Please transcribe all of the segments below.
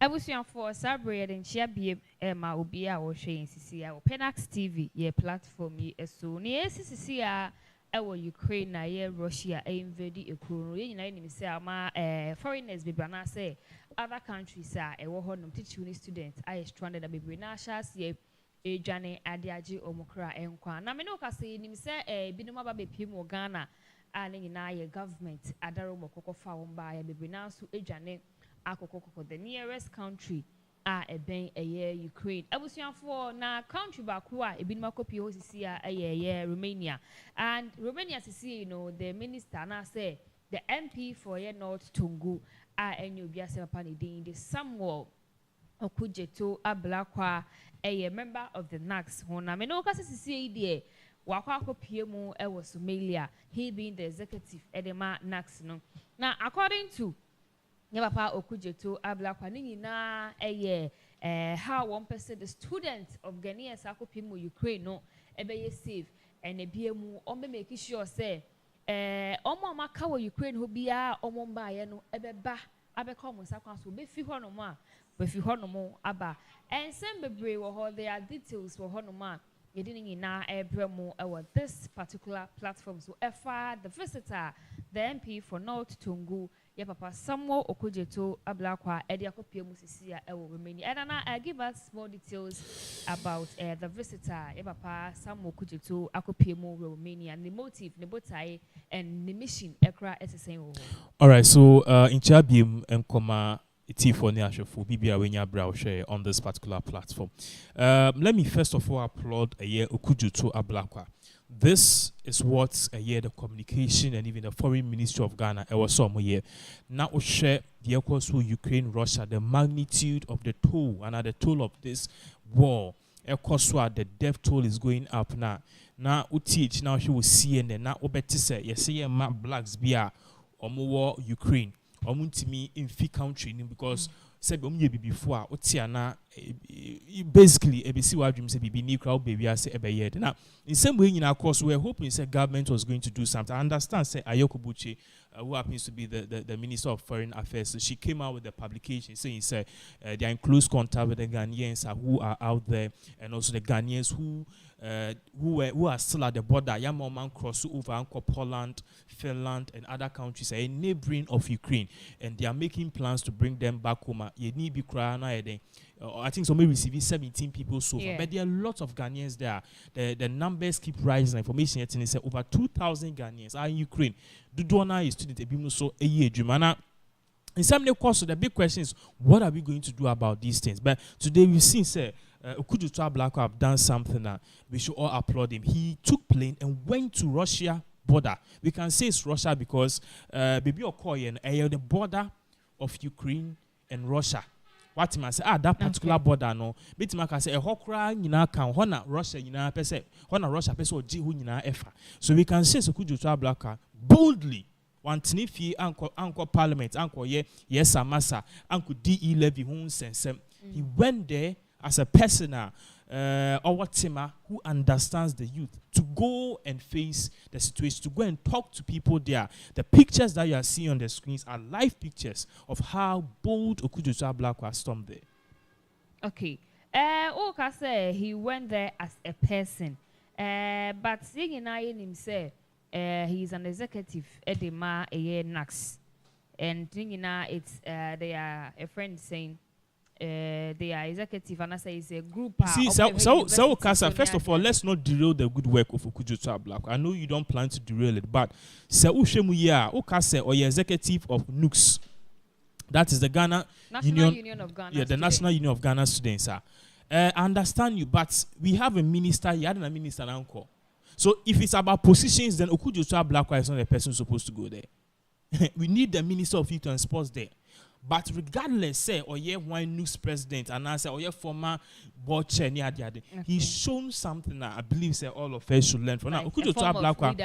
Ebusian for Sabre and Shabby Emma will be our shame CCA Pinax TV, ye platform ye so near CCA our Ukraine na ye Russia invade Ukraine ye name say ama foreigners be bana say other countries are a war honum teaching students I stranded a baby na shas ye Jane Adiaji Omokra enkwa na me no ka say nim say binuma ba be pim Ghana and na ye government adaro mokoko fa won ya baby na so ejane akokoko the nearest country eben Ukraine abusuafo na country baako a ebinuma kopie hosisi Romania and Romania sisi the minister na say the MP for North Tongu enyo biase papa ne din the Samuel Okudzeto Ablakwa member of the NAX hona me no kasa sisi de wakwa kopie mu Somalia he being the executive edema NAX no now according to Papa Okudzeto Ablakwa na how 1% the students of Ghanaian Sakopimu Ukraine no ebe safe and ebiemu o make sure say omo maka wo Ukraine ho bia omo mba no ebe ba abeka omo sakwan so be fi ho no ma be fi ho no mo aba and some bebre wo ho there are details wo ho no ma yedini na ebremu this particular platform so the visitor the MP for North Tongu Papa Samuel Okudzeto Ablakwa Ediakopie Musisia Romania. And now give us more details about the visitor Papa Samuel Okudzeto Akopie Romania and the motive, the botai and the mission ekra SSN. All right, so in Chabim and Koma for for Bibia Wenya Browshare on this particular platform. Let me first of all applaud Okudzeto Ablakwa. This is what the communication and even the foreign ministry of Ghana was some year. Now we share the equals Ukraine, Russia, the magnitude of the toll and the toll of this war. The death toll is going up now. Now we teach now she will see and then now say you see a blacks be a war Ukraine. Me in fee country because said before basically ABC what dream say be new crowd baby I say ebe now in some way in our course we're hoping say government was going to do something. I understand say Ayoko Buchi who happens to be the Minister of Foreign Affairs, so she came out with the publication saying they are in close contact with the Ghanaians who are out there and also the Ghanaians who are still at the border. Young man cross over Uncle Poland, Finland, and other countries, a neighboring of Ukraine, and they are making plans to bring them back home. I think so. Maybe receiving 17 people so far, but there are lots of Ghanaians there. The numbers keep rising. Information yet is over 2,000 Ghanaians are in Ukraine. The donor is student ebimu so a year Jumana. In some course, so the big question is, what are we going to do about these things? But today we've seen, say, Okudzeto Ablakwa have done something that we should all applaud him. He took plane and went to Russia border. We can say it's Russia because Baby Okoye and the border of Ukraine and Russia. What man say that particular border no bit man can say a hokra nyina kan hona Russia nyina pese hona Russia pese oji hu nyina efa. So we can say Okudzeto Ablakwa boldly wantini fi anko parliament anko yes amasa anko DE levy hu sensem. He went there as a person or Tima who understands the youth to go and face the situation, to go and talk to people there. The pictures that you are seeing on the screens are live pictures of how bold Okudzeto Ablakwa stormed there. Okay. Oka say he went there as a person. But seeing himself, he's an executive at the NAX. And it's they are a friend saying they are executive and I say it's a group. See, so Kasa, first of all, let's not derail the good work of Okudzeto Ablakwa. I know you don't plan to derail it, but Sir Ushemu Okase or executive of NUX. That is the Ghana Union of Ghana. Yeah, the National Union of Ghana Students. I understand you, but we have a minister, you had a minister and uncle. So if it's about positions, then Okudzeto Ablakwa is not the person supposed to go there. We need the Minister of Youth and Sports there. But regardless, say, or one news president, and I say, or former board chair, he's shown something that I believe say all of us should learn from. Now, Okudzeto Ablakwa,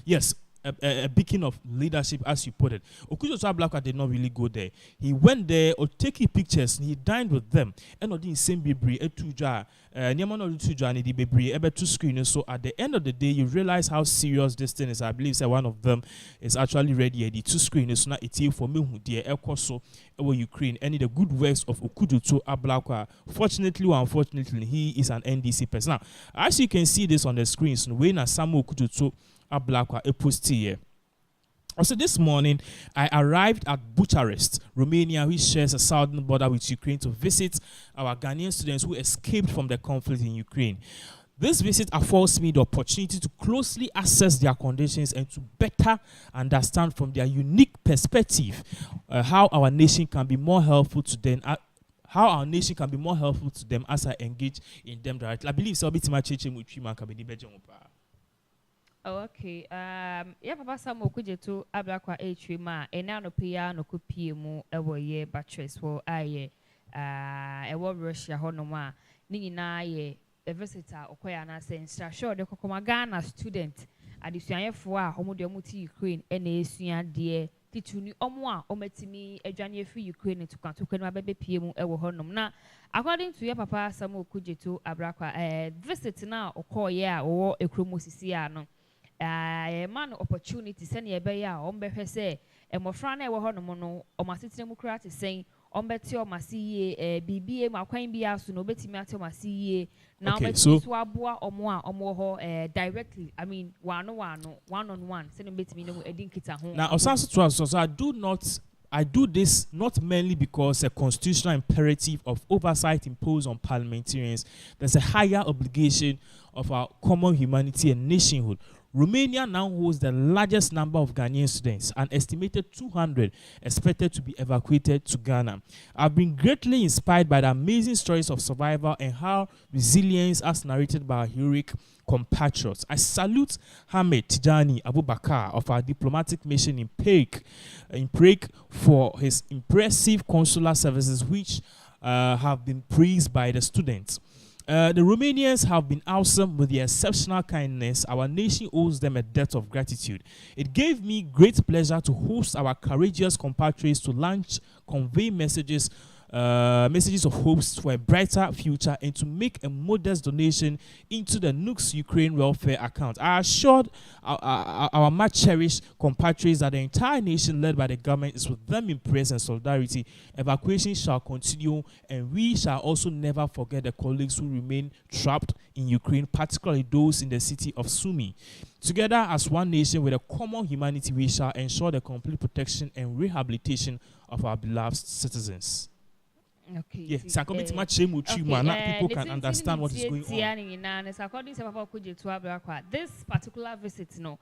yes, a beacon of leadership, as you put it. Okudzeto Ablakwa did not really go there. He went there or taking pictures, and he dined with them. And on the same Bibri, etuja, Niamano Tuja, and the Bibri, ebe two screen. So at the end of the day, you realize how serious this thing is. I believe that one of them is actually ready. The two screen so now it's here for me who dear Ekoso over Ukraine. And the good works of Okudzeto Ablakwa. Fortunately or unfortunately, he is an NDC person. Now, as you can see this on the screens, when Samuel Okudzeto Ablakwa a post here. Also, this morning, I arrived at Bucharest, Romania, which shares a southern border with Ukraine, to visit our Ghanaian students who escaped from the conflict in Ukraine. This visit affords me the opportunity to closely assess their conditions and to better understand from their unique perspective how our nation can be more helpful to them. How our nation can be more helpful to them as I engage in them directly. I believe so. Oh, okay. Yeah, Papa Samuel Okudzeto Ablakwa St0rms. Ena no pia no kopie mu ewo ye batches wo aye. Ewo Russia honoma. Ni nyina ye a visitor okoya na say sure de kokoma Ghana student. Adisuanyefo a homo de muti Ukraine ena esua de tituni omo a ometimi adwane fi Ukraine to kwantokwa bebe pie mu ewo honom na according to your Papa Samuel Okudzeto Ablakwa visit na okoye a wo ekromo sisi a no man opportunity send ye be ya ombe say emofra na ewo honom no omasetene mu kra te sen ombeti omasiye BBA makwan bia so no betimi ate omasiye na ombeti so aboa omo a omo ho directly I mean one on one send betimi no edinkita ho. Now so I do this not mainly because a constitutional imperative of oversight imposed on parliamentarians. There's a higher obligation of our common humanity and nationhood. Romania now holds the largest number of Ghanaian students, an estimated 200 expected to be evacuated to Ghana. I've been greatly inspired by the amazing stories of survival and how resilience as narrated by our heroic compatriots. I salute Hamid Tijani Abubakar of our diplomatic mission in Prague for his impressive consular services, which have been praised by the students. The Romanians have been awesome with their exceptional kindness. Our nation owes them a debt of gratitude. It gave me great pleasure to host our courageous compatriots to convey messages of hopes for a brighter future and to make a modest donation into the Nukes Ukraine welfare account. I assured our much cherished compatriots that the entire nation led by the government is with them in prayer and solidarity. Evacuation shall continue, and we shall also never forget the colleagues who remain trapped in Ukraine, particularly those in the city of Sumy. Together as one nation with a common humanity, we shall ensure the complete protection and rehabilitation of our beloved citizens. Okay. Yes, people can understand what is going on. According to Papa Okudzeto Ablakwa, this particular visit, no,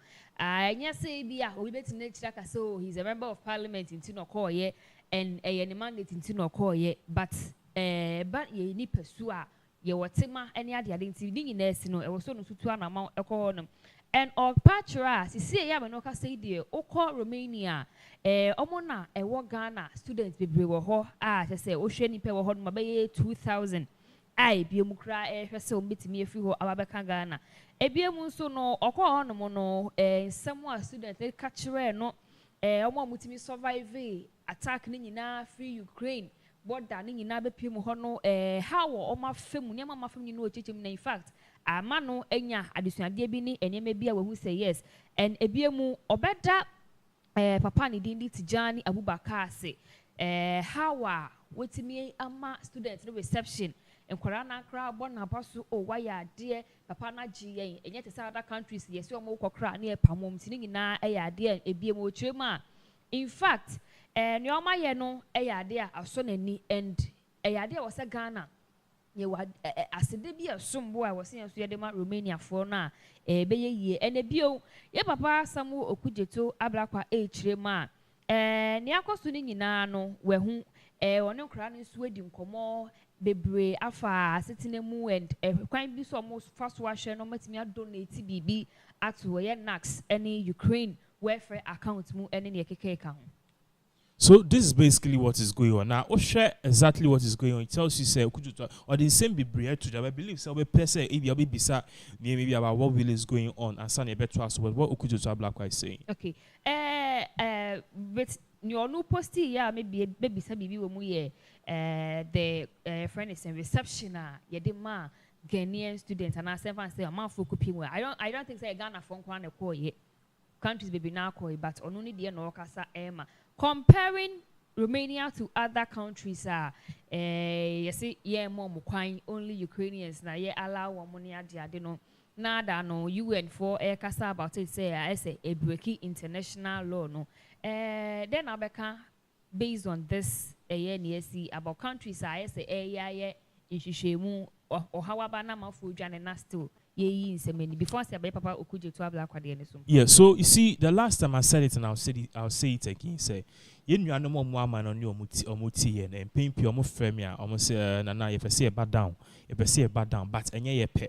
he's a member of parliament in Tinokoye and a mandate in Tinokoye, but ye ni persua, ye watima, any other identity, no, it was so to an amount of and or patra, see, Yamanoka say, dear, Oko Romania, Omona, a war Ghana, students be brewer, I say, Ocean Pewa Hon Mabe 2000. I be mukra, so meet me a few Abaka Ghana. A beamunso no, Oko on mono, somewhat student, they catch rare, no, Omo mutimi survive, attack Nina, free Ukraine. What done in Nabe Pimuhono, how or my film, Yama film, you know, teaching in fact. Amano enya adisua de bi ni enye me bia we say yes and ebiemu obeda papa ni dindi Tijani Abubakar say how wetimi ama student no reception enkwara na kra bo na paso o why dear papa na gi yen enye te say other countries yes o mo kokra na e pamom tini nyina de ebiemu ochirema in fact nyoma ye no de aso nani and de was a Ghana ye wa asede bi asombo a wose yanso ye de ma Romania for na be ye and ebio ye Papa Samuel Okudzeto Ablakwa St0rms ne akoso ni nyina no we hu one nkra no so edi nkomo bebre afa asetene mu and kwan bi so mo fa so ahwe no matimi adonate bibi ato ye Nax any Ukraine welfare account mu ene ne kekeka ho. So this is basically what is going on. Now, share exactly what is going on. It tells you say or the same be bred to them. I believe so. We person if you be bisa maybe about what really is going on and some better us what Okudzeto Ablakwa is saying. Okay. But your new posty yeah maybe sabi we mu ye the friend is in reception ye de ma Ghanaian students and I say man for copy I don't think say Ghana phone kwan e call ye countries baby now call but only the no kasa ema comparing Romania to other countries you see yeah more only Ukrainians na ye allow one money ade no nada no UN for kasa about it say I say a breaking international law no then abeka based on this NDC about countries I say yeah inhwehwemu or however na mafu dwane na still ye insemeni before say papa Okudzeto Ablakwa de so. Yeah, so you see the last time I said it and I'll say it again say ye nua no mo ama no ne omuti ye na empempi omo frame omo say na ye pese e bad down but enye ye pe.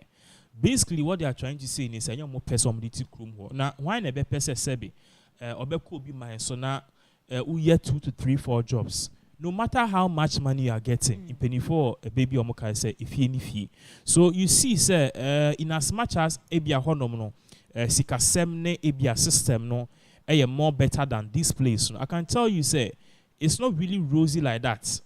Basically what they are trying to say is enye mo pese omo ti krum ho na why na be pese sebe obeko obi man so na uye 2 to 3 4 jobs. No matter how much money you are getting, in penny for a baby or moka say if he. So you see, sir, in as much as ebia honomono, sikasemne ebia system no, more better than this place. I can tell you, say, it's not really rosy like that.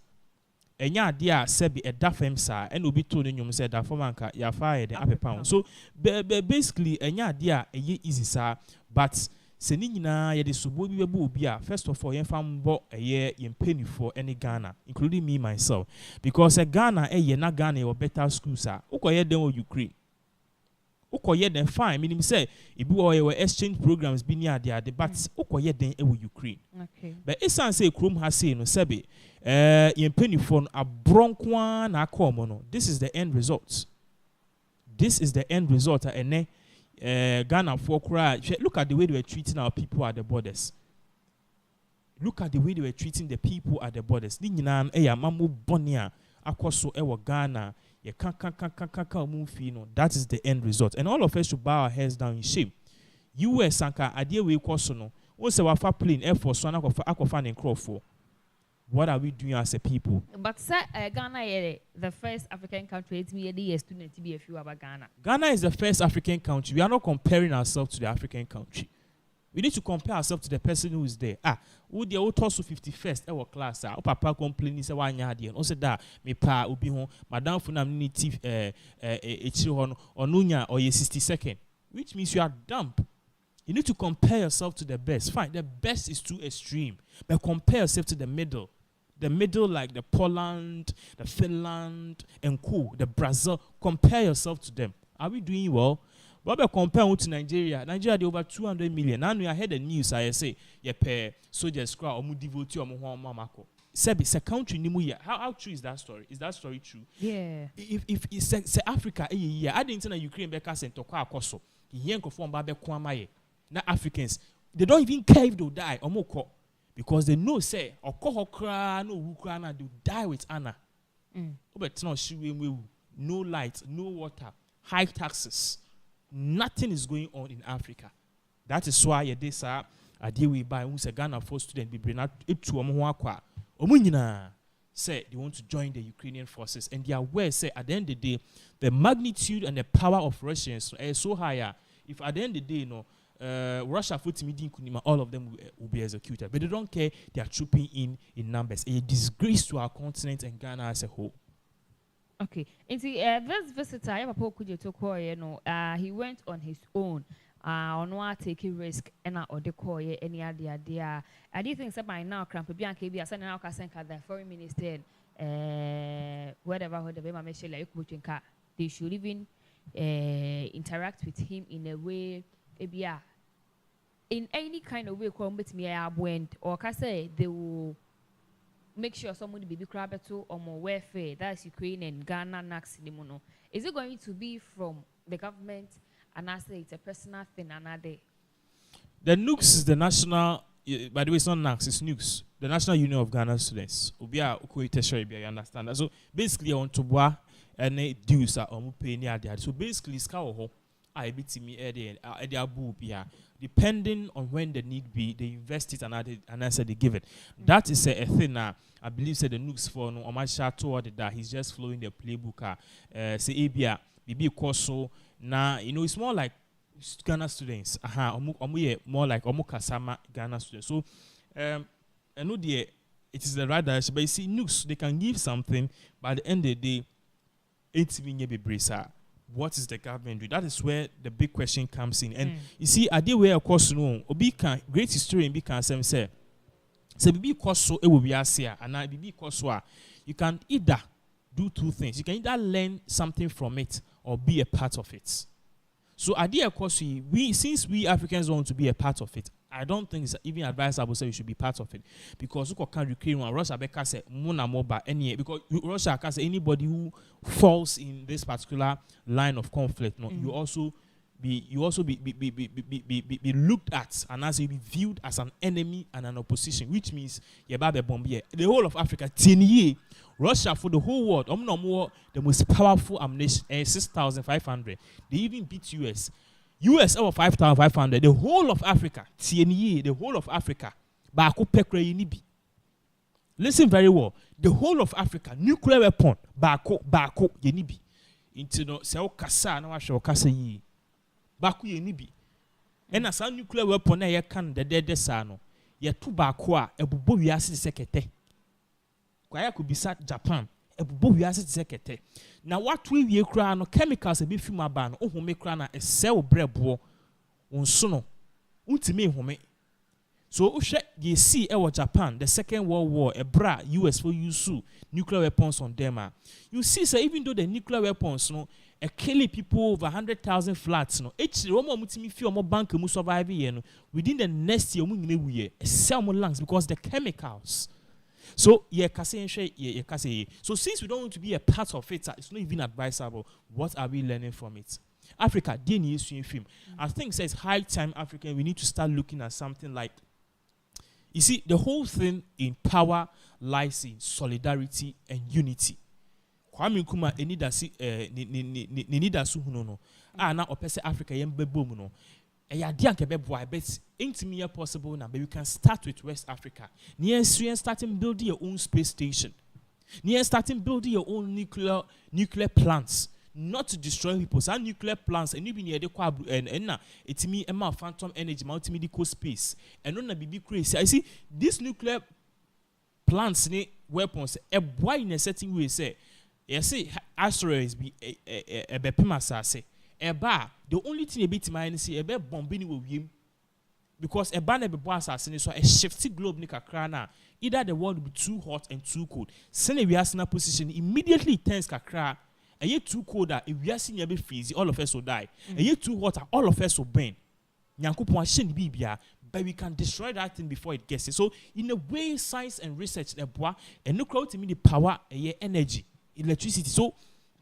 Enya dia sebi a dafem sa and obi told you say that for manka ya fire the upper pound. So basically enya dia easy sa but seni nyina ye de subo bi bebu obi a first of all yen fam bo ye penny for any Ghana including me myself because Ghana na Ghana or better schools ukoye dem o Ukraine ukoye dem fine meaning say ibi o exchange programs bi ni ade but ukoye dem e wo Ukraine okay but esan say krom ha say no sebe yen penny for abronkwa na akomo no this is the end result ene Ghana for cry. Look at the way they were treating our people at the borders. Look at the way they were treating the people at the borders. Ni nyina mamu bonia akoso ewo Ghana ye kan umufi no. That is the end result. And all of us should bow our heads down in shame. US anka adie we koso no. Wo se wafa plane Air Force so akofa ne nkrofo. What are we doing as a people? But sir, Ghana is the first African country. It's me a student to be a few about Ghana. Ghana is the first African country. We are not comparing ourselves to the African country. We need to compare ourselves to the person who is there. Who the old also 51st our class. Papa complaining say why nyadi. On said that me pa ubi hon. Madam funam ni tif echihon or nunya or ye 62nd, which means you are dumb. You need to compare yourself to the best. Fine, the best is too extreme, but compare yourself to the middle. The middle, like the Poland, the Finland, and the Brazil. Compare yourself to them. Are we doing well? But we compare to Nigeria. Nigeria, they over 200 million. Now we heard the news. I say, pay soldiers crowd or mu devote or mu mamako. Sebi, it's a country nimu ya. How true is that story? Is that story true? Yeah. If it's Africa, I didn't say Ukraine beka sent to kwa koso. He conform babe kwamaye. Na Africans, they don't even care if they die or more. Because they know, say, or kohokra, no Ukraina, they die with Anna. But no light, no water, high taxes. Nothing is going on in Africa. That is why they say, I deal with by who's a Ghana for student be bring out to Omunyina. Say they want to join the Ukrainian forces, and they are aware, say, at the end of the day, the magnitude and the power of Russians is so higher. If at the end of the day, Russia all of them will be executed, but they don't care. They are trooping in numbers. A disgrace to our continent and Ghana as a whole. Okay, and see, this visitor, he went on his own. On what taking risk and or the call any idea. I do think that by now, Cramp Bianca be a sending out the foreign minister, whatever they should even interact with him in a way. In any kind of way, or can say they will make sure somebody be crabbeto or more welfare. That's Ukraine and Ghana next. Is it going to be from the government and I say it's a personal thing another? The NUX is the national. By the way, it's not NAX, it's NUX, the National Union of Ghana Students. Ubia Ukoite you understand that. So basically, I want to buy any dues or pay near that. So basically, it's I beat me at the Abu Bia depending on when the need be, they invest it and I said they give it. That is a thing I believe said the nukes for no Omasha toward that he's just flowing the playbook. Say Abia, BB Koso. Now, it's more like Ghana students. More like Omukasama Ghana students. So, I know it is the right direction, but you see, nukes, they can give something, but at the end of the day, it's even a brisa. What is the government doing? That is where the big question comes in. And you see, I did where of course no obi can great historian be can say bibi koso e will be asia and I bibi koso you can either do two things. You can either learn something from it or be a part of it. So I did of course since we Africans want to be a part of it, I don't think it's even advisable to say we should be part of it, because you can recreate one Russia because say because Russia can say anybody who falls in this particular line of conflict, no, you also be looked at and as you be viewed as an enemy and an opposition, which means the whole of Africa 10 years. Russia for the whole world, the most powerful ammunition, 6,500. They even beat US. US over 5,500. The whole of Africa, TNE, the whole of Africa. Listen very well. The whole of Africa, nuclear weapon, bako yenibi. Into no se kasa na wa hwe kasa yi. Bako yenibi. And as a nuclear weapon na ye kan de sa no, ye to bako a ebubo wiase sekete. Kwaya could be sat Japan. Ebubo wiase sekete. Na what we kra no chemicals e be fima ba no ohome kra na esel brebo onso no untime home. So uhwe ye see e Japan, the Second World War, ebra US for use nuclear weapons on them. You see say even though the nuclear weapons no killing people over 100,000 flats no each romo mutimi fi omo bank mu survive ye no within the next year mu nyine wuye sell mo lungs because the chemicals. So so since we don't want to be a part of it, it's not even advisable. What are we learning from it? Africa, I think it's high time Africa, we need to start looking at something like, you see, the whole thing in power lies in solidarity and unity. Kwame Nkrumah enida hunono. Na opese Africa yembebo no. But ain't possible now, but we can start with West Africa. Near starting building your own space station. Near starting building your own nuclear plants. Not to destroy people. Some nuclear plants and even near the and it's me a phantom energy, multimedical space. And on a BB crazy. I see these nuclear plants weapons a boy in a setting way say, yes, asteroids be a bepima say. The only thing a bit mine see a bit bombing with him because a banner be boss as so a shifty globe nika krana. Either the world will be too hot and too cold. Send a Viasana position immediately turns kakra. A year too cold that if we are seeing a bit freezy, all of us will die. A year too hot, all of us will burn. Nyankopon shen bibia, but we can destroy that thing before it gets it. So in a way, science and research the bois and nuclear to me the power energy, electricity. So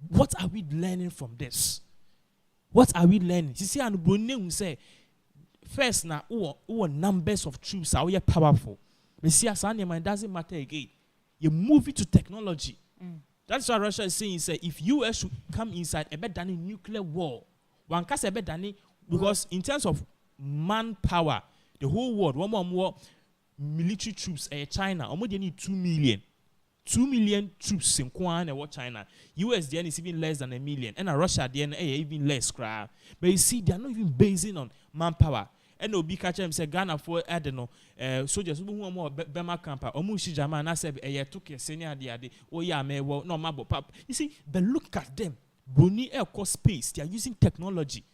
what are we learning from this? What are we learning? You see, and Brunei say, first now, numbers of troops are powerful. But see, as it doesn't matter again. You move it to technology. That's why Russia is saying, say, if US should come inside, a better than nuclear war. One case a better than because in terms of manpower, the whole world, one more military troops, China, almost they need 2 million. 2 million troops in Kwan and what China. US then is even less than 1 million. And Russia then even less. But you see, they are not even basing on manpower. And Obi catch them say Ghana for I don't know soldiers who more Bema camper or Mushi Jama and I said took a senior the oh yeah me well no mabo pap. You see, but look at them. Brunei air cost space, they are using technology.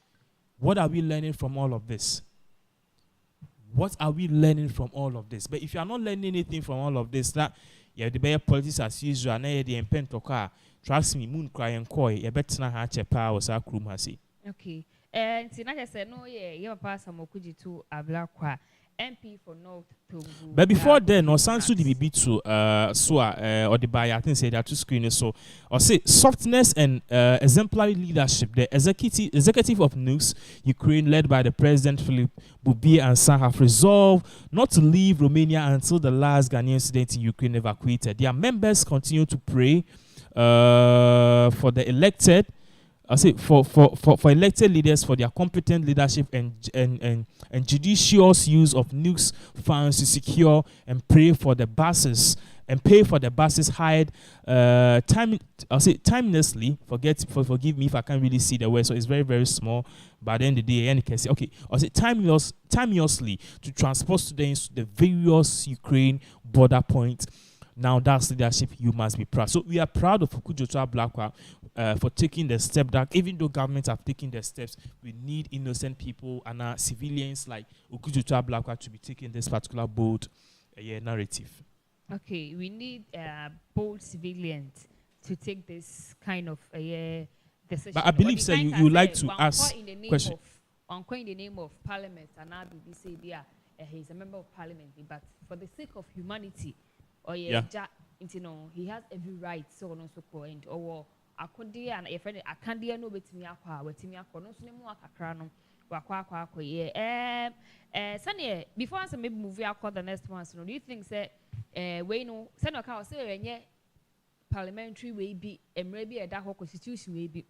What are we learning from all of this? What are we learning from all of this? But if you are not learning anything from all of this, that yeah, the better politics as usual, and the impen to car. Trust me, moon cry and coy, a better not hatch a power, so crew mercy. Okay. And Sinaja said, no, yeah, you have passed some Okudzeto Ablakwa MP for North Togo. But before then, no Sansu di be to or the buyer, I think say that two screeners. So or say softness and exemplary leadership. The executive of NUS Ukraine, led by the President Philip Boubier and San, have resolved not to leave Romania until the last Ghanaian student in Ukraine evacuated. Their members continue to pray for the elected I say for elected leaders, for their competent leadership and judicious use of nukes funds to secure and pay for the buses hired timelessly. Forgive me if I can't really see the word, so it's very, very small. But at the end of the day, you can say, okay, I say timelessly to transport students to the various Ukraine border points. Now that's leadership you must be proud. So we are proud of Okudzeto Ablakwa for taking the step that even though governments have taken the steps, we need innocent people and civilians like Okudzeto Ablakwa to be taking this particular bold narrative. Okay, we need bold civilians to take this kind of decision. But I believe, sir, you like to ask question. In the name of Parliament, and now BBC, he's a member of Parliament, but for the sake of humanity, he has every right. So on so called and akondi and if I can't no betimi akwa no so nemu akakra no wakwa Sunny, before I maybe movie akwa the next one, so do you think say we no sendaka say enye parliamentary way be emre bi eda constitution way be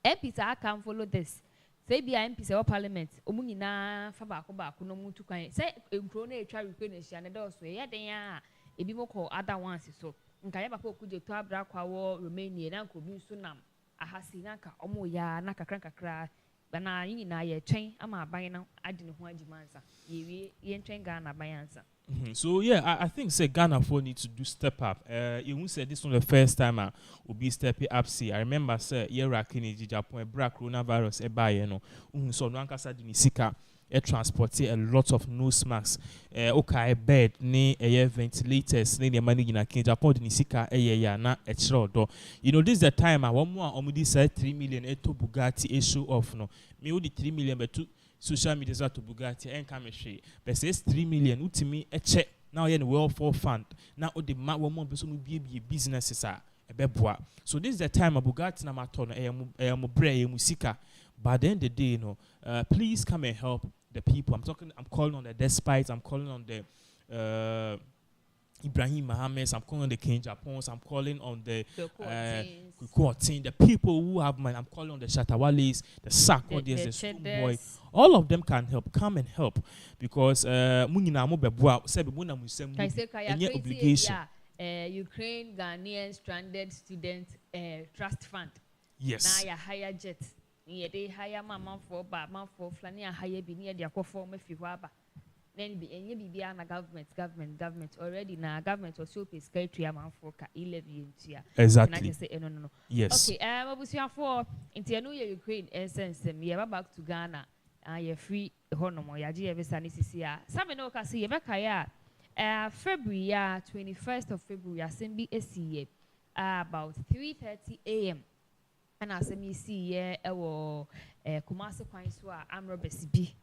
MPs can follow this. Say be MPs or parliament omu nyina fa ba no mu tu kwan say enkro na etwa recognition na do so ye den a ebi mo call other ones so nka ya papa Okudzeto Ablakwa wo Romania na nko bi nso nam ahasi na ka omo ya na kakra bana nyina ye twen ama aban na ade ne ho agimansa ye twen ga na aban. So yeah, I think say Ghana for need to do step up. You won't say this was the first time will be stepping up. See, I remember say Iraq in Japan, coronavirus, so no ankasa dinisika transported a lot of nose masks. Okay, bed ne ventilators ne money in Japan dinisika na do. You know, this is the time one more omudi said 3 million to Bugatti issue off no. Me only 3 million but 2 social media to Bugatti and chemistry. But says 3 million ultimate a check now in the welfare fund. Now the one more person will be businesses are a beboa. So this is the time of Bugatti Namaton a musika. But then the day, you know, please come and help the people. I'm calling on the despites, I'm calling on the Ibrahim Mohammed, I'm calling on the King Japons, I'm calling on the Kukwatins, the people who have money, I'm calling on the Shatawalis, the Sarkodis, the Schoolboy. All of them can help. Come and help. Because obligation. Ukraine Ghanaian stranded student trust fund. Yes. Now higher jet. They hire man for flania higher be near their form if you waba. Then be any be government already now government or so pay secretary amount for 11 years. Exactly. And I can say no. Yes. Okay, we see for into new Ukraine essence me back to Ghana and you're free honomo ya ji every CCA. Some no can see Rebecca February 21st of February assembly SCA about 3:30 a.m. and as me see Kumasi Kwanswa Amrobesi B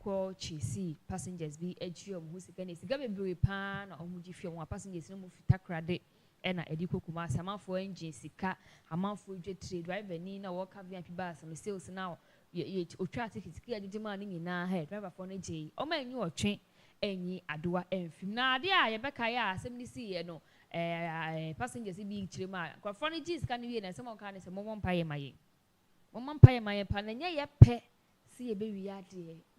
call Chisi passengers be edge of Musican is Gabi pan or Mujifi one passengers no Fitakrade and a Ediko Kumasi amount for engine sika amount for jet driver Nina walk up VIP bus and the sales now you try to clear the demanding in our head driver for a J or man you are train any adua and film now dear Rebecca assembly see no passengers be chima funny G's can be and someone can say one pie my pananya ya pe see a baby yard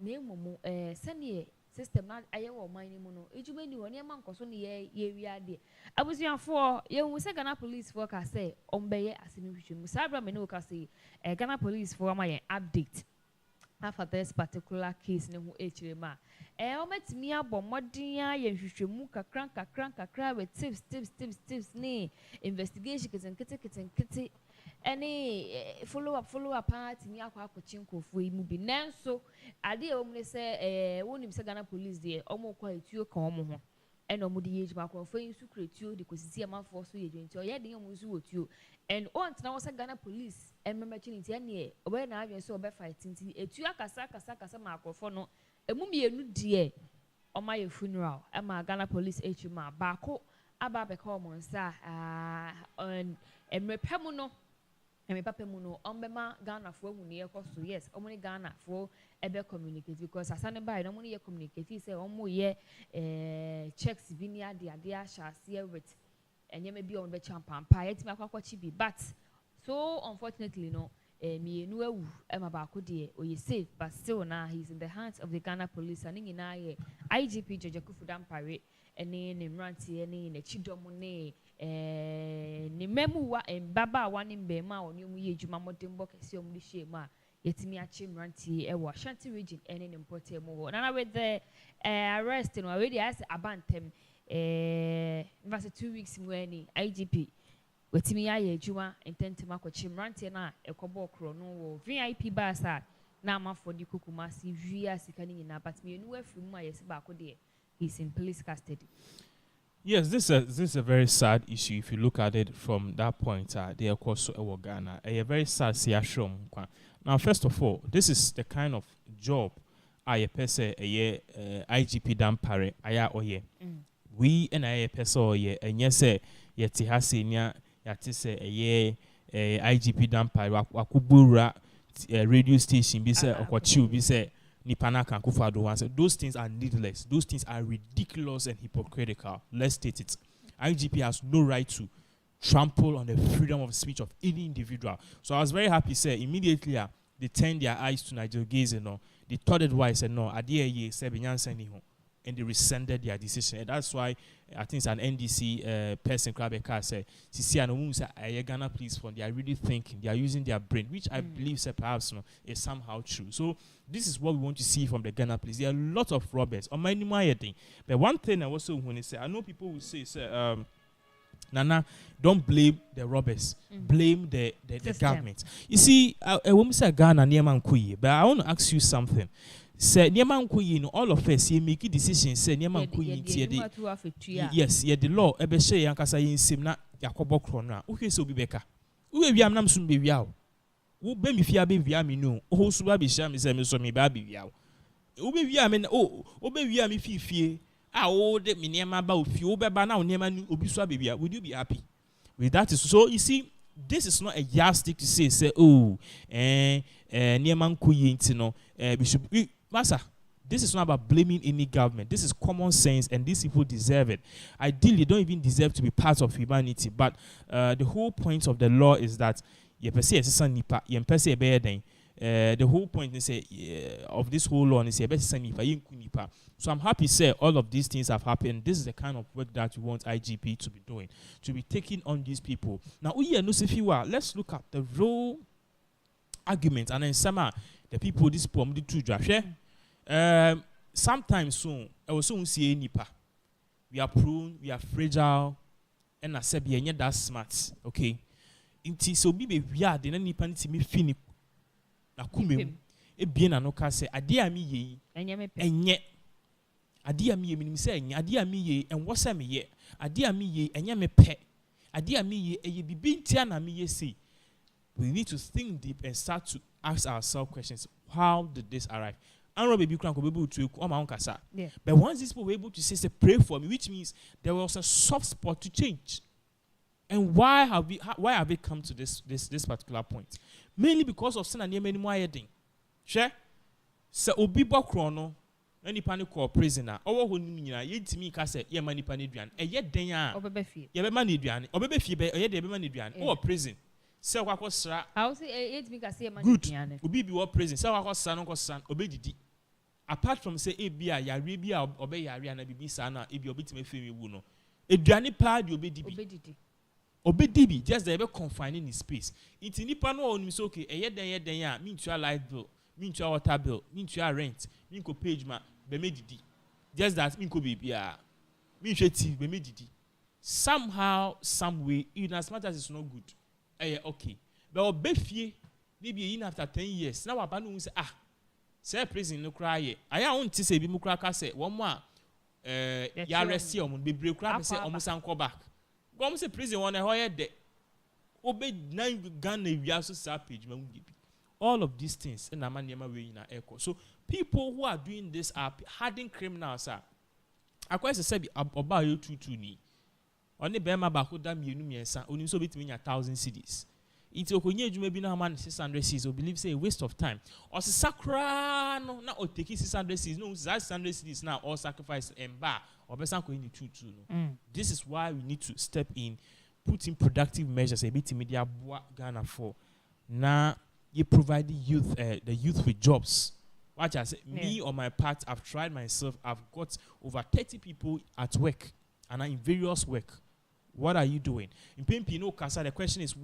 name send system not I or my mono ejumeni one man cosoni ye yard I was young for you Ghana police work I say ombeye asimi musabra menoka say Ghana police for my update after this particular case ne ho echirema o metimi abomodin ya hwehwemu kakran with tips ne investigation kete any follow up party mi akwa akochinkofo imu bi nanso ade e omne se wonim se Ghana police de omo kwa etuo kan omo ho eno mo de yeji ba kwa fo insu kretuo de kosisi amafo so yeji nti o ye de omo su wotuo and on tena wo se Ghana police emma chiniti ene obe na adwen so obe fight nti etuo akasa ma akrofo no emu mienu de oma ye funeral ama Ghana police HM ba ko aba be ka omo nsa on emrepemu no and my papa muno ombema Ghana for muni so yes omuni Ghana for ebe communicate because asane by no muni ye communicate say omo ye checks bi ni ade sha see with enye me bi on be champampa yet me akwachi bi but so unfortunately no mienu ewu ema baako de oye safe but still now he's in the hands of the Ghana police and nyina ye IGP George Kufudampare ene ne mranti ene ne chidomo ne ne memuwa mbaba wani mbema oni mu ye adwuma modembo kese omu hye ma yetimi achi mranti ewo Ashanti region ene ne mpote mu nana with the arrest no already as abantem verse 2 weeks mu eni IGP wetimi ya adwuma intentema kwachi mranti na ekobo okro no wo VIP basa na amafo di kukumasi via sika ni nyina but me enu afiri mu ayesi baako de he's in police custody. Yes, this is a very sad issue if you look at it from that point. They are called Ghana. A very sad situation. Now, first of all, this is the kind of job I person IGP Dampare aya oye. We and I person oye and yes yeti hasinya yati se IGP Dampare wakubura radio station be say okwachiu be say Nipana can kufado once. Those things are needless. Those things are ridiculous and hypocritical. Let's state it. IGP has no right to trample on the freedom of speech of any individual. So I was very happy. Say immediately they turned their eyes to Nigel Gaze and no. They thought it wise and no. And they rescinded their decision. And that's why I think it's an NDC person, Krabeka, said, "Sisi and Ghana police fund. They are really thinking. They are using their brain, which I believe perhaps is somehow true." So this is what we want to see from the Ghana police. There are a lot of robbers. On my thing, but one thing I also want to say, I know people will say, Nana, don't blame the robbers. Blame the government. You see, when we say Ghana, but I want to ask you something. Say Niaman Queen, all of us, you make decisions. Say Niaman Queen, yes, the law, Ebeshe Yankasa in Simna, Yakobo Krona, okay, so be Becca. Who be Amnam soon be yaw? Who be me fia be viami no, oh, Subabi Sham is a so me baby yaw. Who be viamin, oh, obey viami fee. Ah, oh, the Miniama about few, but now Neman Ubiswabia, would you be happy? With that is so, you see. This is not a yardstick to say, oh, Niaman Queen, we should be. Master, this is not about blaming any government. This is common sense, and these people deserve it. Ideally, they don't even deserve to be part of humanity. But the whole point of the law is that the whole point is of this whole law is so I'm happy say all of these things have happened. This is the kind of work that we want IGP to be doing, to be taking on these people. Now, let's look at the real argument and then some the people this poem the two sometimes soon I will soon see nipa. We are prone, we are fragile, and I said we are not that smart. Okay. Inti so be we are the nipa me fini na kume e bien anoka say ade ami ye enye ade ami ye minim say enye ade ami ye enwo say me ye ade ami ye enye me pe ade ami ye eye bibi ntia na me ye say. We need to think deep and start to ask ourselves questions. How did this arrive? I don't know to but once these people were able to say, pray for me, which means there was a soft spot to change. And why have we come to this particular point? Mainly because of sin and many more heading. Share? So obi bokrono any panic or prisoner. Or who yet to me case ye money panidrian. And yet then obebefie. Ye be manidrian. Obebefie be ye de be manidrian. Or prison. Say what sir. How say it make us say good. Obi be what prison. Say what son obedidi. Apart from say ebia ya rebia obey ya na bibi sana ebi obi time femi wu no. Eduane pa di obedidi. Obedibi just they be confined in his space. Inti nipa no on so okay ye den ya me ntua light bill, me ntua water bill, me ntua rent, me nko page ma be medidi. Just that me nko bibia. Me nhwe ti be medidi. Somehow some way even as much as it's not good. Okay. But obefie maybe in after 10 years. Now apa no say say prison no cry. Aya won ti say bi mu kra ka say one more ya arrest you be break kra say omo san come back. Go say prison one hoye de. Obe nan Ghana wi so sa page ma bi. All of these things na manema we na echo. So people who are doing this are hardened criminals are. Akwa say bi oba yo tutu ni. Only bema bakoda mienu miensa onim so betimi nya 1000 cedis. Iti okonye adwuma bi na man 600 cedis o believe say a waste of time. O se sakra no na o take 600 cedis no 600 cedis now all sacrifice emba or besan ko ni tutu no. This is why we need to step in, put in productive measures a bit media Ghana for na you provide the youth with jobs. What I say, me on my part, I've tried myself. I've got over 30 people at work and I'm in various work. What are you doing? In Pimpino Casa, the question is,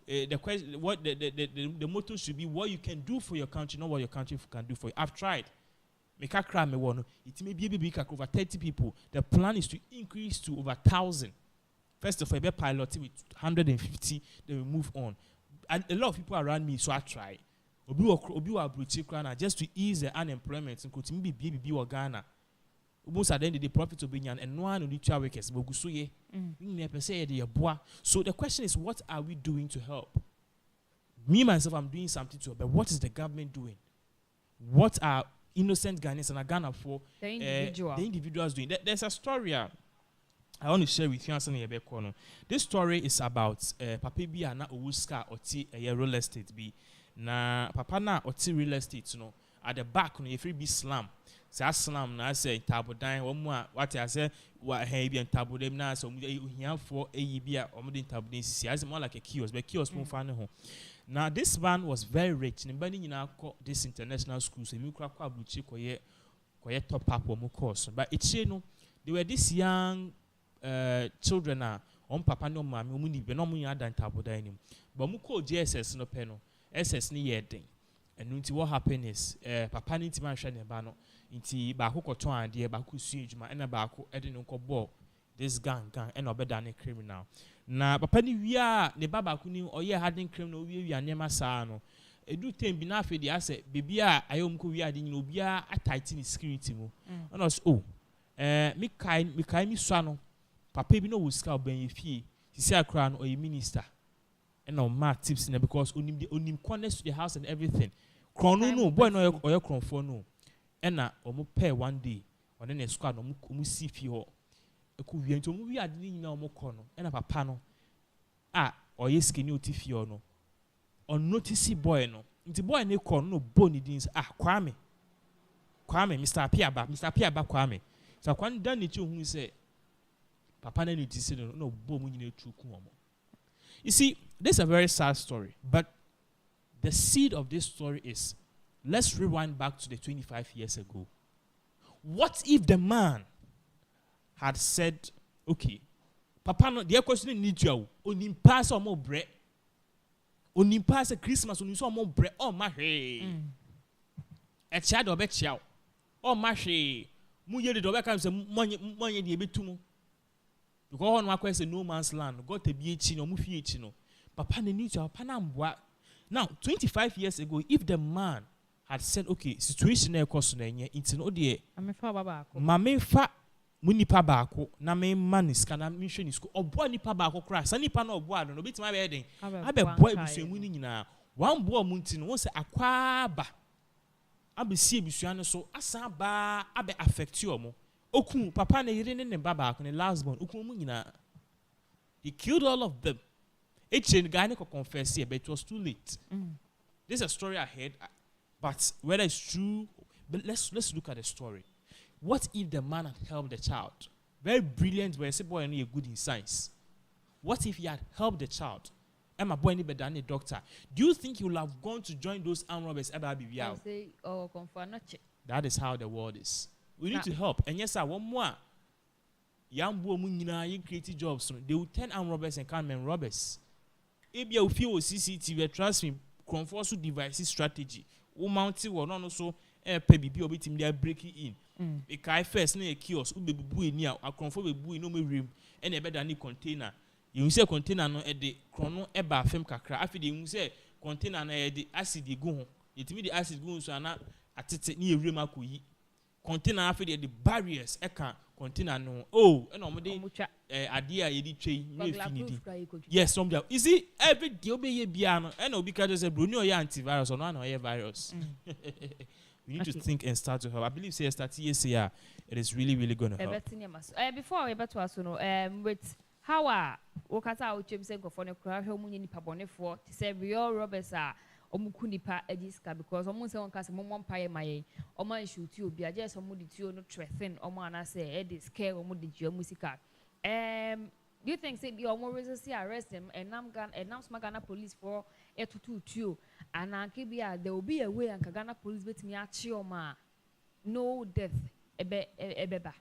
the question, what the motto should be, what you can do for your country, not what your country can do for you. I've tried. It may be over 30 people. The plan is to increase to over 1,000. First of all, be piloting with 150, then we move on. And a lot of people around me, so I try. Just to ease the unemployment, in Ghana. Most at the end of the profit of being and no one will need workers. So the question is, what are we doing to help? Me myself, I'm doing something to help, but what is the government doing? What are innocent Ghanaians and Ghana for the individuals doing? There's a story I want to share with you. This story is about Papa B and Owuska Oti real estate be na Papa na Oti real estate, you know, at the back on free be slam. Say slam na say tabodan one what I say what heavy and tabodem na so here for a year or more than see as more like a kiosk, but kiosk more fun home. Now this man was very rich. Nobody this international school, so you quite top up or more course. But it's you know they were these young children on papa no mammy muni be no money than tabodan him. But muko JSS no penno SS ni yeding. And what happened is papa need to mention a banner. Inti baako koto ade baako suejuma ena baako ede no nkɔbɔ this gang ena obeda ne criminal na papa ni wia ne baba ko ni oye hardened criminal wia nema saa no edu tem bi na afi de ase bibia ayom ko wia de nyina obia atight ni security mu ona so mi kai mi swa no papa bi no wo sika oban yefie sisi akra no oye minister ena o ma tips na because onim connect to the house and everything krono no boy no oye kronfo no ena omo pair one day on the squad omo see fi ho eku wi nti omo wi ade ni nyina omo kɔ no ena papa no oye skinny otifi ho no on notice boy no nti boy ne kɔ no boni dins Kwame Mr. Piaba Kwame so kwan dan ne chi hu sɛ papa na notice no bo mu nyina etu ku omo. You see, this is a very sad story, but the seed of this story is, let's rewind back to the 25 years ago. What if the man had said, okay, Papa, no, the question need you. Onim pass or more bread. Onim pass a Christmas, onim so more bread. Oh, my hey. A child of a child. Oh, my hey. Muye the dobe comes a money the betumo. Because on my question, no man's land. Got to be a chino, mufi chino. Papa, the need you. Panam. Now, 25 years ago, if the man had said, okay, situation e koso na enye nti no de mame fa munipa baako na me manis kana me hwe ni school obo nipa baako kra sa nipa na obo ado no betima be den abe boy ebusuamu ni nyina wan bo mu nti no won se akwaba abe sie ebusua no so asa ba abe affect you omo okun papa na yire ne baba baako ne last born okun mu nyina. He killed all of them. The guy ne confess here, but it was too late. This is a story I heard. But whether it's true, but let's look at the story. What if the man had helped the child? Very brilliant, but I say boy, any good in science. What if he had helped the child? Am I boy any better than a doctor? Do you think he would have gone to join those armed robbers? That is how the world is. We need to help. And yes, sir, one more. Young boy, you create jobs. They will turn armed robbers and conmen robbers. If you feel CCTV, trust me, conform to devices strategy. O mountain will not also PBB or team they are breaking in. A kai first near a kiosk, be bui near a conform a bui no room, and a better than container. You say container no at the chrono eba fem kakra. After you say container na the acid go. It me the acid go so na at it near Remaku. Container after the barriers eka container no. Oh, and on the idea you did change. Yes, some is it every day obey piano and because a Bruno antivirus or non or virus. We need to think and start to help. I believe say start it is really going to help. Before we about to ask with how are Okata Uchim go for the crowd home pabone for to say real robbers are omukunipa ediska because almost one case mom pay my o man shoot you be just omudi to no threaten o man say e dey scare omudi jio musica. Do you think say the more reasons arrest them and Ghana police for etutu tuo ananke bia there will be a way anka Ghana police betimi achi oma no death ebeba.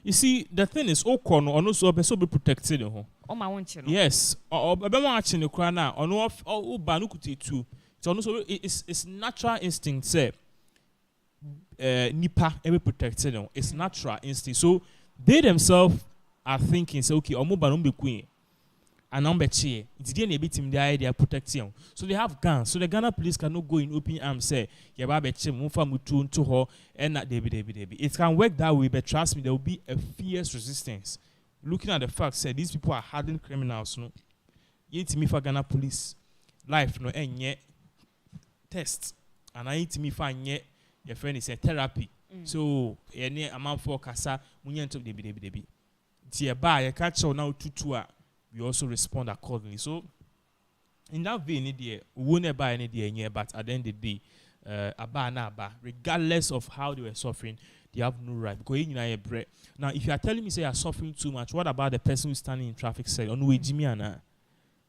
You see, the thing is, Okono, or no, so be protected. Oma wonche no. Yes, or watching the crana, or no, or banukuti too. So, also, it's natural instinct, say, nipa, every protected. It's natural instinct. So, they themselves are thinking, say, okay, omo banumbe queen. And number two, it's the enemy team they are protecting. So they have guns. So the Ghana police cannot go in open arms say, to her and not debi. It can work that way, but trust me, there will be a fierce resistance. Looking at the fact, say these people are hardened criminals. No, yet me for Ghana police life no and yet test. And I need me find yet your friend is a therapy. So any amount for kasa munyan to debi. Tia ba you catch now tutua. We also respond accordingly. So, in that vein, we won't buy any day, but at the end of the day, regardless of how they were suffering, they have no right. Because now, if you are telling me say you are suffering too much, what about the person who's standing in traffic selling? On way Jimmy and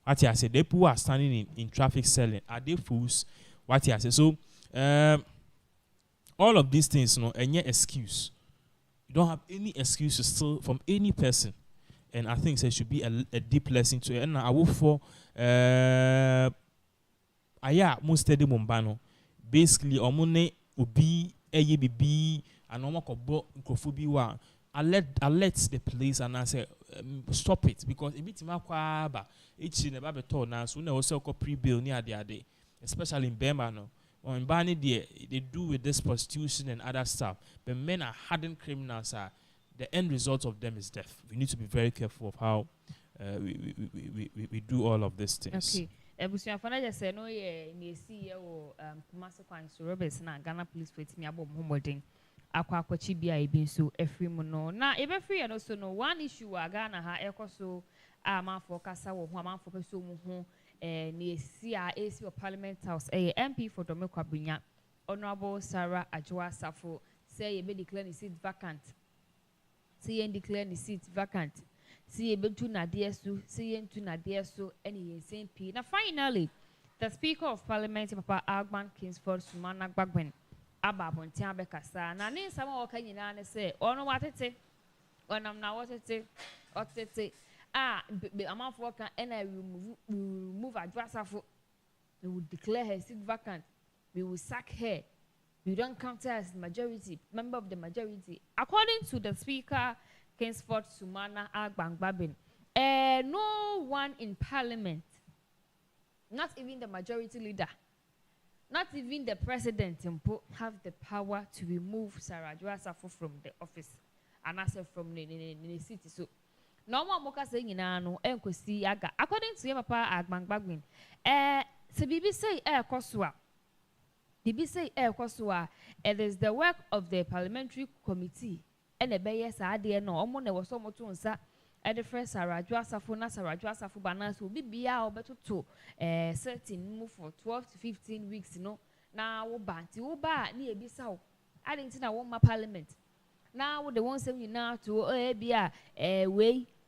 what I said, the people who are standing in traffic selling, are they fools? What I said. So, all of these things, any excuse. You don't have any excuses still from any person. And I think there should be a deep lesson to it. And I will for most steady mumbano. Basically, omune ubi ABB and omokobo nkrofubi alert the police and I say stop it because a bit makwaba each in a babeton now soon also pre-bill near the day, especially in Bema no. Or in Bani they do with this prostitution and other stuff. But men are hardened criminals are. The end result of them is death. We need to be very careful of how we do all of these things. Okay. Ebusia fana just say no ye NDC or Pinax St0rms na Ghana police for me abom homodin akwa akwachi bia ebi nso efri mu no na ebe free no so no one issue wa Ghana ha ekoso amanfo kasa wo ho amanfo peso mu ho NDC AC of Parliament House MP for Domekwa Bunya Honorable Sarah Ajwa Safo say ye be declare the seat vacant. See and declare the seat vacant. See a bit to Nadia so, see and to Nadia so, any same P. Now, finally, the Speaker of Parliament, Papa Agban Kingsford Sumana Bagwen, Abba Bontia Becassa, and I need some more can you say, oh no, what it say, or I'm now what it say, what it say. I'm off worker and I will move a dresser for. We will declare her seat vacant. We will sack her. We don't count her as majority, member of the majority. According to the Speaker, Kingsford Sumana Agbangbabin, no one in Parliament, not even the majority leader, not even the president, have the power to remove Sarah Joasafo from the office, and I said from the city. So, no one moka saying in ano, enkwesi aga. According to Papa Agbangbabin, so Bibi say Kosua. It is the work of the Parliamentary Committee. And the Bayes are there no, Omone was so much on sa, at the first Sarah Joasafo Banas will be or better to certain move for 12 to 15 weeks, Now, Banti, near Bissau. I didn't think I want my Parliament. Now, the ones saying now to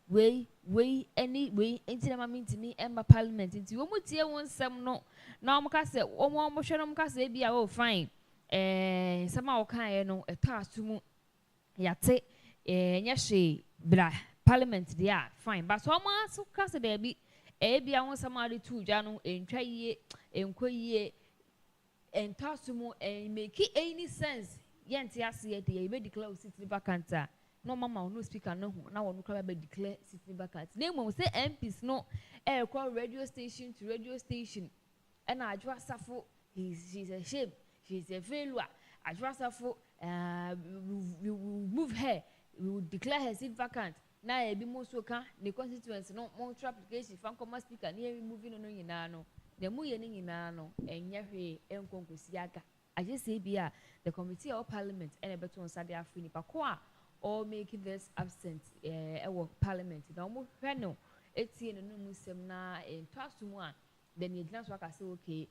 way, any way, into my meeting and my Parliament. Into you would see one some no. Now, Mocassa, one more Shannon Cassa be all fine. Somehow kind a task to Yate, Yashi, blah, Parliament, they are fine. But so much so Cassa baby, be I want somebody to Jano and try ye and quay and task to more and make it any sense. Yantiasi, the baby close city vacant. No mama no speaker no now no come declare sitting vacant. Name will say MPs no call radio station to radio station. And Ajwa Safo, she's a shame. She's a failure. Ajwa Safo, we will move her. We will declare her seat vacant. Now a be more so can the constituency no more application from common speaker near moving on inano. The muyening inano and yahe and conquisiaga. I just say bia the committee of parliament and a better on Sadia Finipaqua. Or making this absent our parliament. Now, more no, it's in a new seminar in one. Then you glance work say, okay,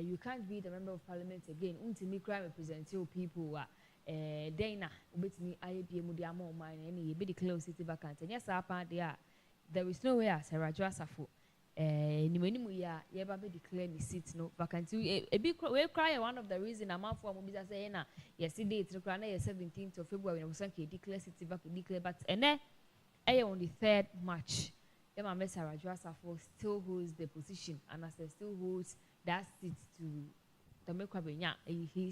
you can't be the member of parliament again. Until crime represent your people. Dana, with me, I be a mudiamo mine, and you be the close city vacant. And yes, there is no way as Sarah Joasafo Nimenimu ya yeba be declare me seat no vacant. We cry one of the reason I'm out for Mobisa say na yesterday it's na 17th of February we sank declare city back declare but on the third match. Emma Messara Joasafo still holds the position and as still holds that seat to Domeko Benya.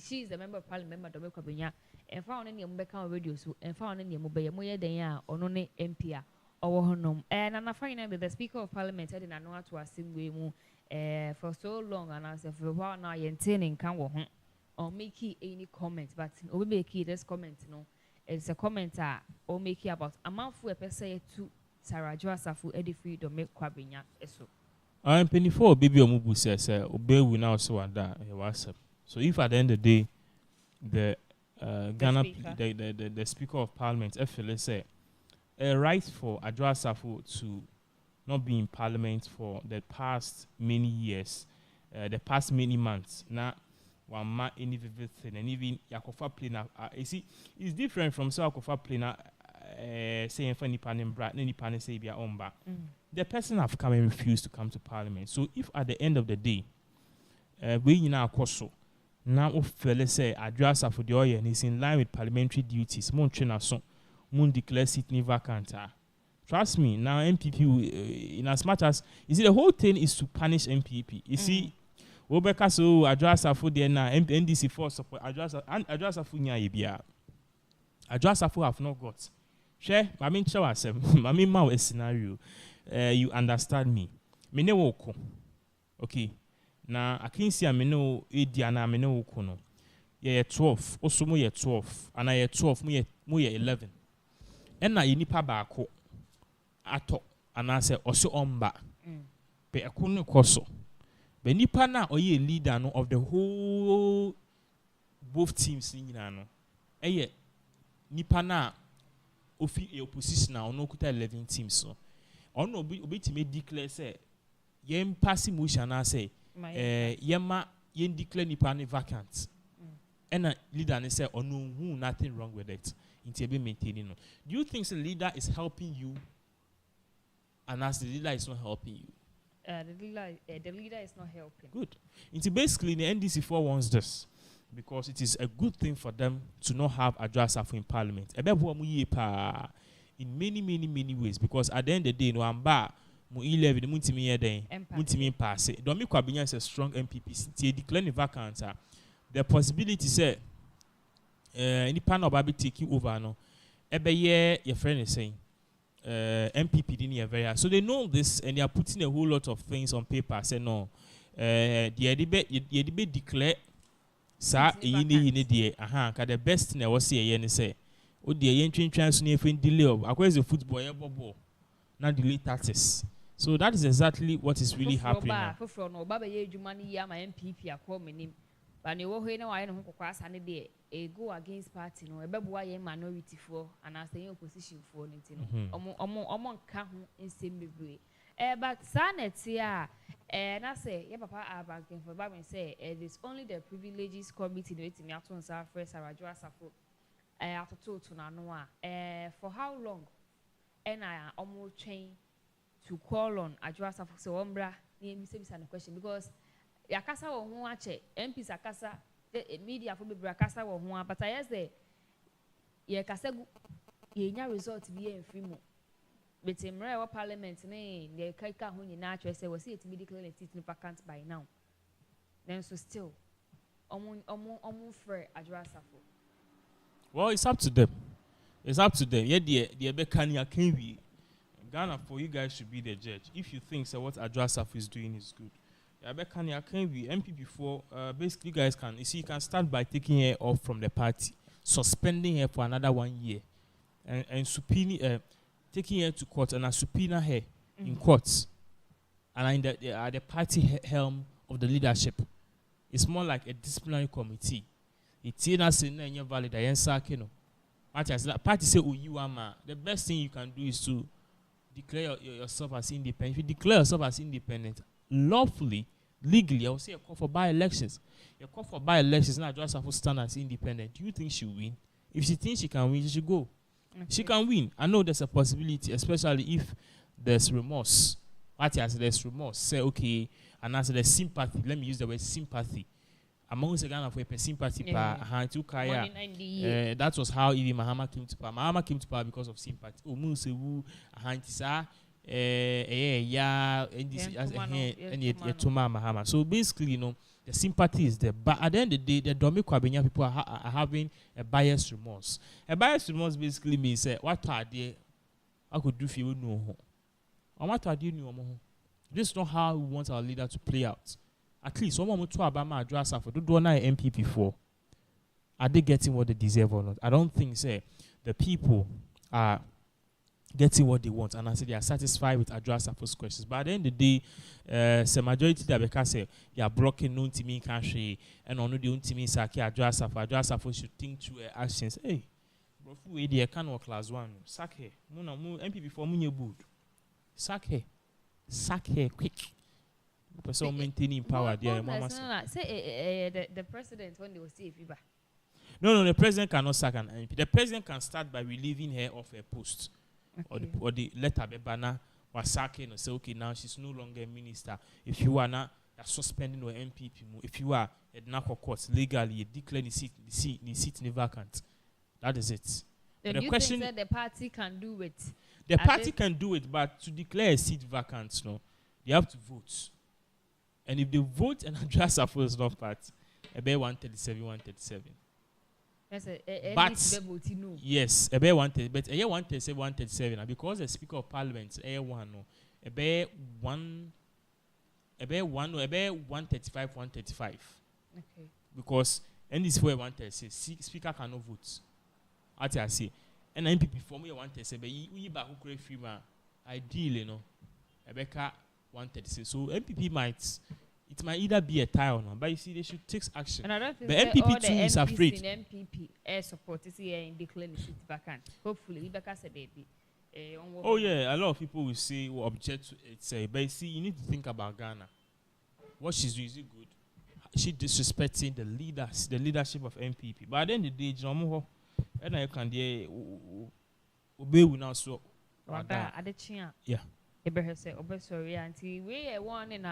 She is a member of Parliament, member Domeko Benya. And found any Mbeka radio so and found any Mobile Moya Denya or no MPA. And I find that the Speaker of Parliament said in a note to a for so long, and I said for a while now, you're intending can or make any comment, but we make this comment. No, it's a commenter or make about a month for a person to Sarah Joasafu edify to make Quabinya. I'm penny for baby Omubu says, obey we now so and that WhatsApp. So if at the end of the day, the Speaker of Parliament, FLA say, a right for Adjoa to not be in Parliament for the past many years, the past many months. Now, one man any everything, and even Yakofa Plena. You see, it's different from Yakofa Plena saying for any pan brat, any pan say be omba. The person have come and refused to come to Parliament. So if at the end of the day, we in our course, now fella say Adjoa for the oil and is in line with parliamentary duties, mon trainer son. Moon declare seat ni vacant. Trust me, now MPP, in as much as you see, the whole thing is to punish MPP. You see, Obeka so address for the NDC for support address for Nyabia. Address for have not got. Share, I mean, show us, I mean, my scenario. You understand me? Me no woko. Okay. Now I can see I me no Ediana me no woko no. Yeah, 12. Also, mo 12, and I 12. Mo 11. And na nipa baako ato anase oso omba be ekunu koso be nipa na oye leader no of the whole both teams nyina no eye nipa na ofi opposition na ono kuta 11 teams so ono obi time declare say yem pass motion na say yema yen declare nipa ne vacant and leader ne say ono nothing wrong with it. Maintaining. Do you think the leader is helping you, and as the leader is not helping you? The leader is not helping. Good. Basically, the NDC4 wants this because it is a good thing for them to not have a Adjoa in Parliament. In many ways, because at the end of the day, no amba mu 11 the muntimi pass. Domi Kwabinya is a strong MPP. They declare vacant. The possibility say. Any panel baby taking over no every year your friend is saying MPP didn't very so they know this and they are putting a whole lot of things on paper say no the debate declare sa yini the best thing I was say say oh the trans delay of across the football ball not delay taxes. So that is exactly what is really happening now. But you will know I know who go against party no ebe minority for and as the opposition for anything omo ka ho nsem bebre but sanet here na say your papa abanking for Bible say it is only the privileges committee waiting me aton sa first Adjoa atoto to na no for how long I omo train to call on Adjoa so ombra me say the question because yakasa wo ho ache MPs akasa media for be akasa wo ho but I say ye kasa ye nya result bi en free mo betimre wa parliament ne ye ka ho nyina atwe say we see it be declare it vacant by now then so still omo free Adjoa. Well, it's up to them. Yeah, the Bekania can be Ghana for you guys should be the judge. If you think so what Adjoa is doing is good. Bekania can be MP before basically you guys can you can start by taking her off from the party, suspending her for another 1 year, and subpoena taking her to court and subpoena her in courts and in the party helm of the leadership. It's more like a disciplinary committee. It's not valid. Party say you are the best thing you can do is to declare yourself as independent. If you declare yourself as independent lawfully, legally, I will say a call for by-elections. A call for by-elections not just have to stand as independent. Do you think she will win? If she thinks she can win, she should go. Okay. She can win. I know there's a possibility, especially if there's remorse. What as there's remorse, say okay, and as there's sympathy, let me use the word sympathy. Among the Ghana for a sympathy that was how even Mahama came to power. Mahama came to power because of sympathy. Umusewu, Ahantisa, NDC, Mahama. So basically, you know, the sympathy is there. But at the end of the day, the Domi Kwabenya people are having a bias remorse. A bias remorse basically means what are they? I could do if you know. And what are you know? This is not how we want our leader to play out. At least someone to Obama address for do MPP for. Are they getting what they deserve or not? I don't think the people are getting what they want, and I say they are satisfied with address first questions. But at the end of the day, the majority that because say they are blocking no to me country and on the to me say address for should think through actions. Hey, bro, we dey can work class one. Sack here. MPP for me good. Sack here quick. Person maintaining power there. Say the president when they will see if No, the president cannot sack an MP. The president can start by relieving her of her post. Okay. Or the letter banner was sacking and say, okay, now she's no longer a minister. If you are not suspending your MPP, if you are at narco courts legally, you declare the seat in vacant. That is it. The question think that the party can do it. The party can do it, but to declare a seat vacant, no, they have to vote. And if they vote and address a first not part, about 137. But yes, about 137, but 137, and because the Speaker of Parliament, about 135. Okay. Because NDC for 136, Speaker cannot vote. What I say, and MPP for me 137, but you back who create free man, ideally, you know, about 136. So MPP might either be a tie or not, but you see, they should take action. And I don't think but MPP too is afraid. MPP air support is here in declaring the seat vacant. Hopefully, Rebecca said they be. Oh yeah, a lot of people will say will object to it. But you see, you need to think about Ghana. What she's doing is it good? She disrespecting the leadership of MPP. But at the end of the day, and I can obey now so. Yeah. Ibrahim said, sorry, auntie. We are one in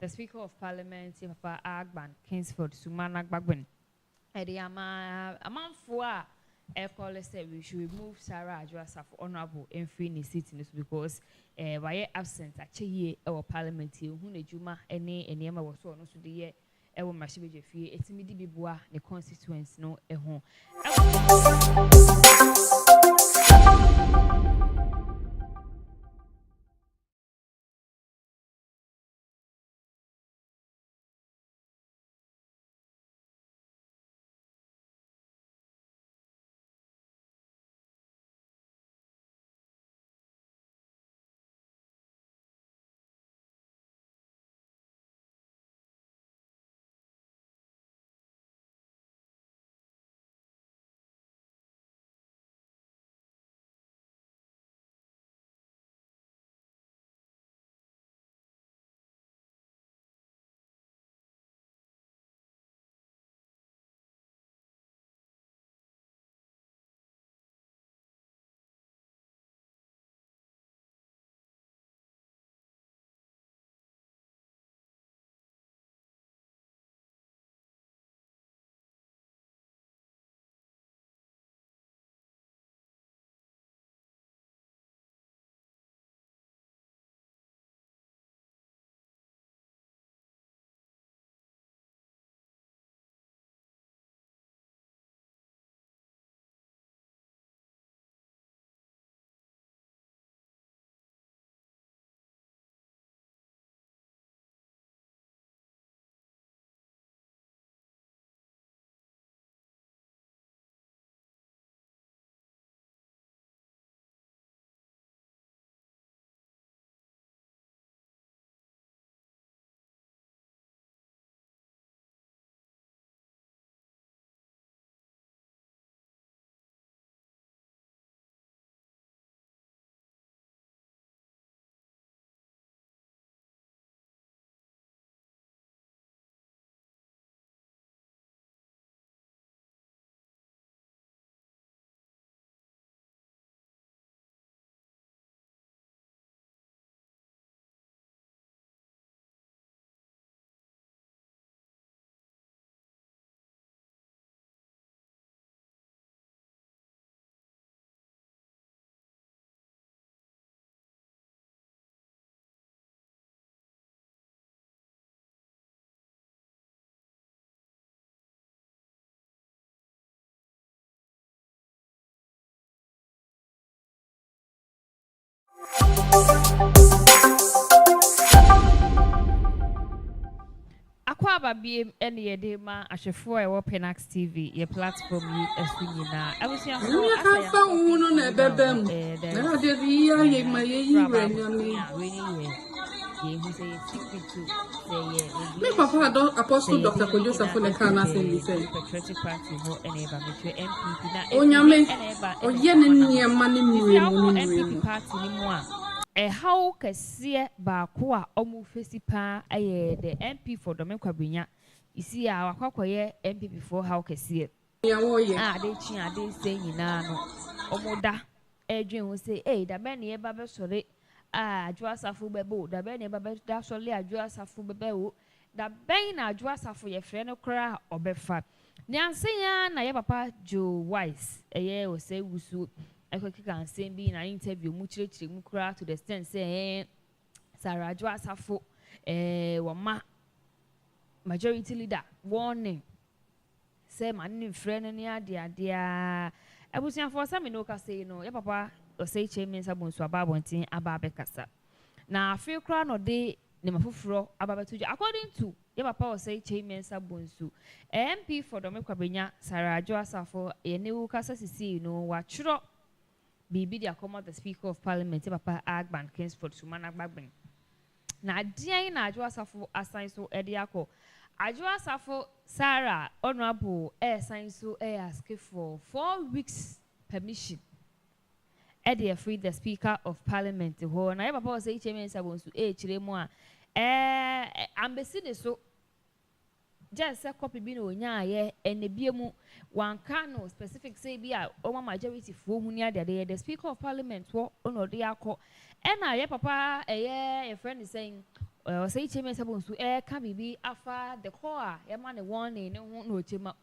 the Speaker of Parliament, Papa Agban, Kingsford, Sumana Bagwin. A month for a caller said we should remove Sarah Adjasa for honorable and free in the city because by absent actually our parliament here, who ne Juma any Emma was so no so the year. Ewo machine fie etimidi bibua the constituents no ehon aba biem ene ye de ma ahwefo e wo Pinax TV ye platform yi esunyina abusia so asa ya no na bebem na de ya ye ma ye yi renyame ye who say secret to say me papa don apostle Dr. Joseph ne kana say patriotic party ho ene ba metwe MPP na onyame ene ba oye ne niema ne miwemu ne MPP party ni mu a how kese ba ko a omu fesi pa aye the MP for Domekwabenya isi a wakwakoye MPP for how kese ya wo ye de chi ade se nyina no omoda edwen ho say da be ne ba be sore adwo asafo bebo da be ne ba be da sole adwo asafo bebo da ben na adwo asafo ye frɛ no kra obefa nyansenya na ye papa Joe Wise o say wusu ekokika nsem bi na interview mu chirechire mu kra to the extent say Sarah adwo asafo woma majority leader warning say man ni frɛ no ne ade a ebusia for some no ka say no ye papa o say chairman sabonso ababontin ababekasa na afi kra no de ne mafoforo ababetuja according to ye papa o say chairman sabonso MP for Domekwabenya Sarah adwo asafo ye ne wu kasa sisi no wa chro bibi dia come the speaker of parliament papa Agban Kingsford Sumana Gbagben na dian na adwo asafo asan so ede akọ adwo asafo Sarah honorable sign so ask for 4 weeks permission ede free the speaker of parliament ho na papa say chairman sabonso chire mu a ambesi de so just a copy bi no nya ye enebiemu wanka no specific say bi a o majority fo hu ni ade the speaker of parliament wo no de akọ na ye papa your friend is saying say chairman sabonso ka bibi afa the core ye ma ne warning ne ho no chema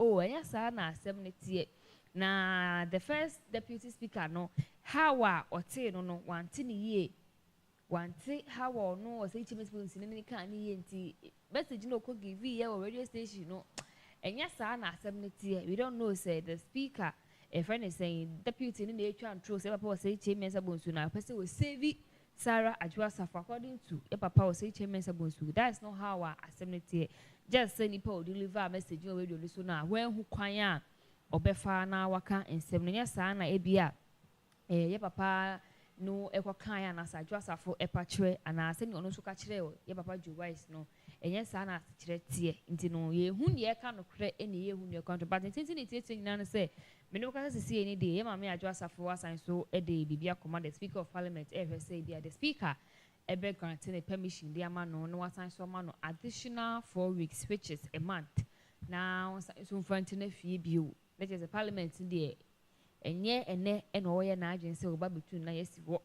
sa na asem ne tie na the first deputy speaker no how ote no wanti ni ye wanti how no say chairman sabonso ne kan ni ye nti message no ko give here or radio station no sa na asem ne tie we don't know say the speaker a friend is saying deputy ni na etwa antro say papa say chairman sabonso na person will save Sarah adwo asafo according to your papa will say chairman sabonso that's not how our assembly just say nipa will deliver a message on radio so na when who kwan a obefa na waka ensem no sa na ebia your papa no ekwakan na sa adwo asafo epachre ana se ni ono so ka kire your papa Joe Wise no sa na kire tie nti no ye hu ne ka no kre ene ye hu ne ka but nti ni tie nyina no say me no ka say any day ye ma me adwo asafo asan so e de bibia command the speaker of parliament say bia the speaker ebe granting a permission the ama no wasan so ma no additional 4 weeks which is a month now so front na fie bio that is the parliament there enye ene o ye na agency oba between na yesi wo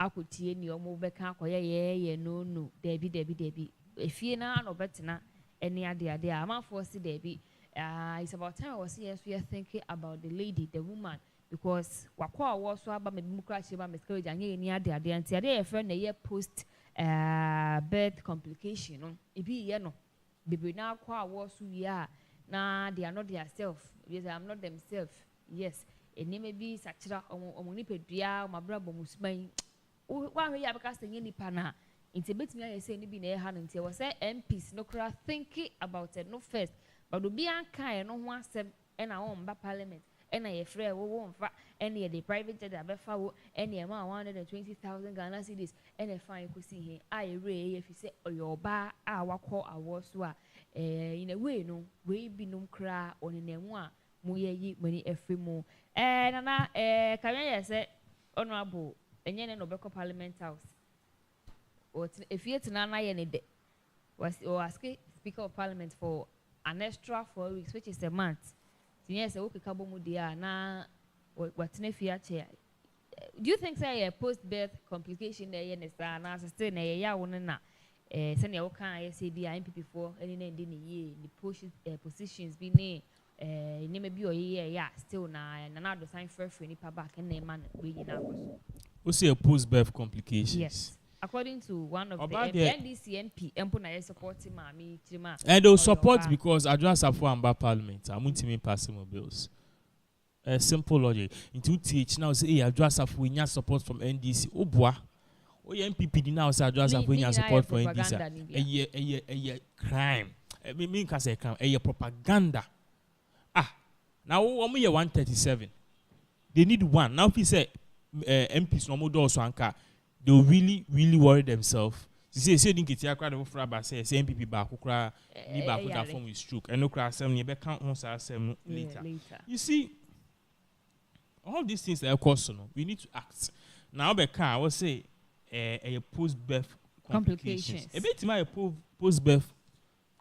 akotie ni omo beka akoye ye no debi efie na no betena ene ade ama force debi it's about time I was here so you're thinking about the lady the woman because wakwa was so aba me crash ba miscarriage anye ni ade anti ade e friend na ye post birth complication no ebi ye no baby na akwa was so ya na they are not themselves because I'm not themselves yes eni me bi sakira omo ni pedua o mabra bo musman wa hwe ya beka senye nipa na nti betimi aye say ni bi na e ha no nti we say MPs no kra thinking about it no first but do be anka no ho asem na won ba parliament na ye frɛ wo won fa na the private jet abefa wo na ma 120,000 Ghana cedis na fine ko si he ai re ye fi se oyoba a wakɔ awo so a in a way no we bi no kra onenemu a mo ye yi mani efremu nana kan ye say honorable enye ne no beko parliament house if you tina na ye ne de was asking speaker of parliament for an extra 4 weeks which is a month yes okay kabo mu dia na what na fia chair do you think say a post birth complication na ye ne sa na sustain na ye ya won na say na wo kan ye say bi MPP for any na ndi ne ye the positions bi ne ni me bi o ye ya still na do sign for ni pa back na man we yi na akoso we say a post birth complications yes according to one of the NDC MP, Empo na supporting Mami Chima. And they'll support because I just have for Amba Parliament. I'm going to pass more bills. Simple logic. Into teach now say, hey, I just have for support from NDC. Oh boy, oh MPP now say I just have for support from NDC. A crime. me can say a propaganda. Now we are 137. They need one. Now if you say MPs no more do so anka, they will really worry themselves. Say didn't get yakra the fraba say MPP back kukra ni back with that form with stroke and no crash some you count on some later. You see, all these things that are cause we need to act. Now I will say a post-birth complications. A bit my post-birth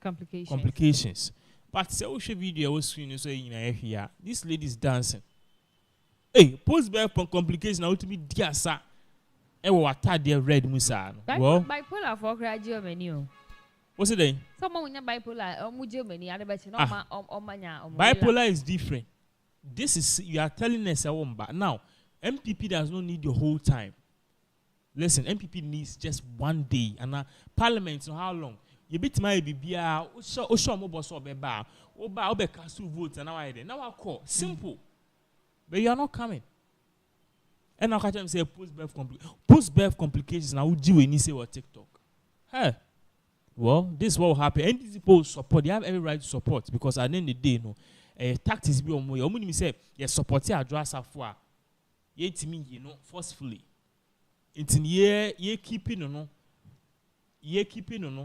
complications. But social video was screen so in here. This lady is dancing. Hey, post-birth complications now to be dear sir. What they red musa. Well, bipolar for graduate menu. What's it then? Someone with bipolar or many other better bipolar is different. This is you are telling us a woman, but now MPP does not need your whole time. Listen, MPP needs just 1 day, and Parliament. So how long? You bit my baby. Osho mo boss obeba. Oba cast votes and now I now I call simple, but you are not coming. And now catch say post-birth complications. Now would you any say what TikTok? Hey, well, this is what will happen. NDC people support. They have every right to support because at the end of the day, no, tactics be on more. You mean say yes, support your address after. Ye to me, forcefully. It's in ye keeping no.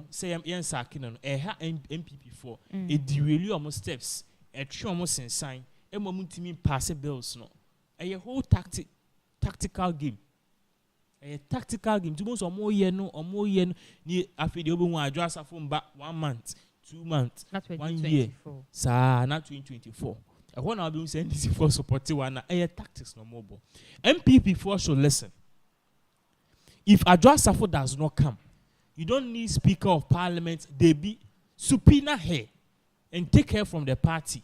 Say I'm yen sacking no. MPP for a derail almost steps. A true almost sign. A moment to me pass bills no. A whole tactical game. A tactical game. Two months or more year no. Ni after the open one address a phone back 1 month, 2 months, not 1 year. Sir, not 2024. I want to be saying this for supporting one. A tactics no more. MPP for should listen. If Adjoa Safo does not come, you don't need Speaker of Parliament. They be subpoena her and take her from the party.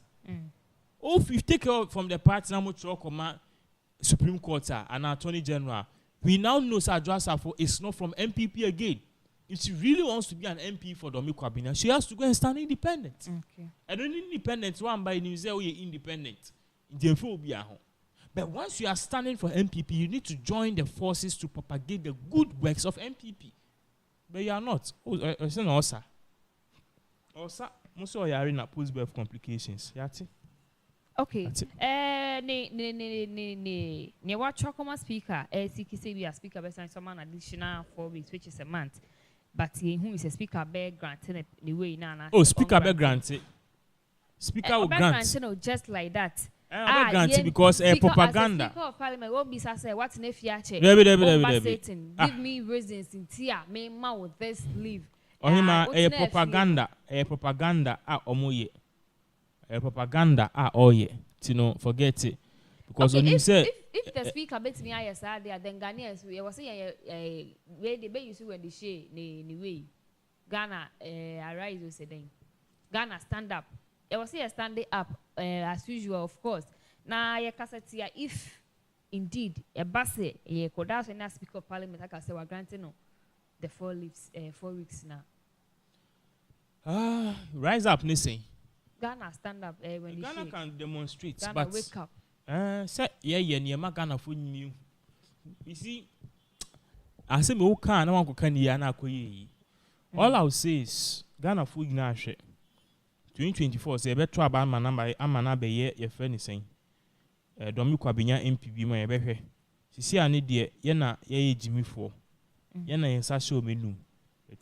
Or if you take her from the party, now much command Supreme Court and Attorney General. We now know Adjoa Safo is not from MPP again. If she really wants to be an MP for Domi Kwabena, she has to go and stand independent. Okay. I don't need independent. One by New Zealand, you're independent. But once you are standing for MPP, you need to join the forces to propagate the good works of MPP. But you are not. It's not Osa. Osa, most of you are in post-birth complications. Okay. Ne what Chokoma speaker, CKC speaker, but some additional 4 weeks, which is a month. But who is a speaker bear granted the way now? Oh, speaker bear granted. Speaker will grant. Just like that. Granted because propaganda. Speaker of Parliament won't be say what's if you check. Give me reasons in tear, me with this leave. A propaganda, omoye. A propaganda, oye. Forget it. Because when you say if the speaker bet me I said there, then Ghanaians we was saying where the bay you see when the share ni way. Ghana arise you say then. Ghana stand up. I was here standing up as usual, of course. Now, if indeed a basse, a codas and a speaker of Parliament, I can say we're granting the 4 weeks now. Rise up, listen. Ghana stand up when Ghana can demonstrate, Ghana but wake up. Say Ghana for you. You see, I say me can no one can yana all I'll say is Ghana for Ignace. 2024 say better about my number amana be your friend is saying Domi Kwabena MPP my behwe sisi ani de ye na ye Jimmy for ye na yen sa show menu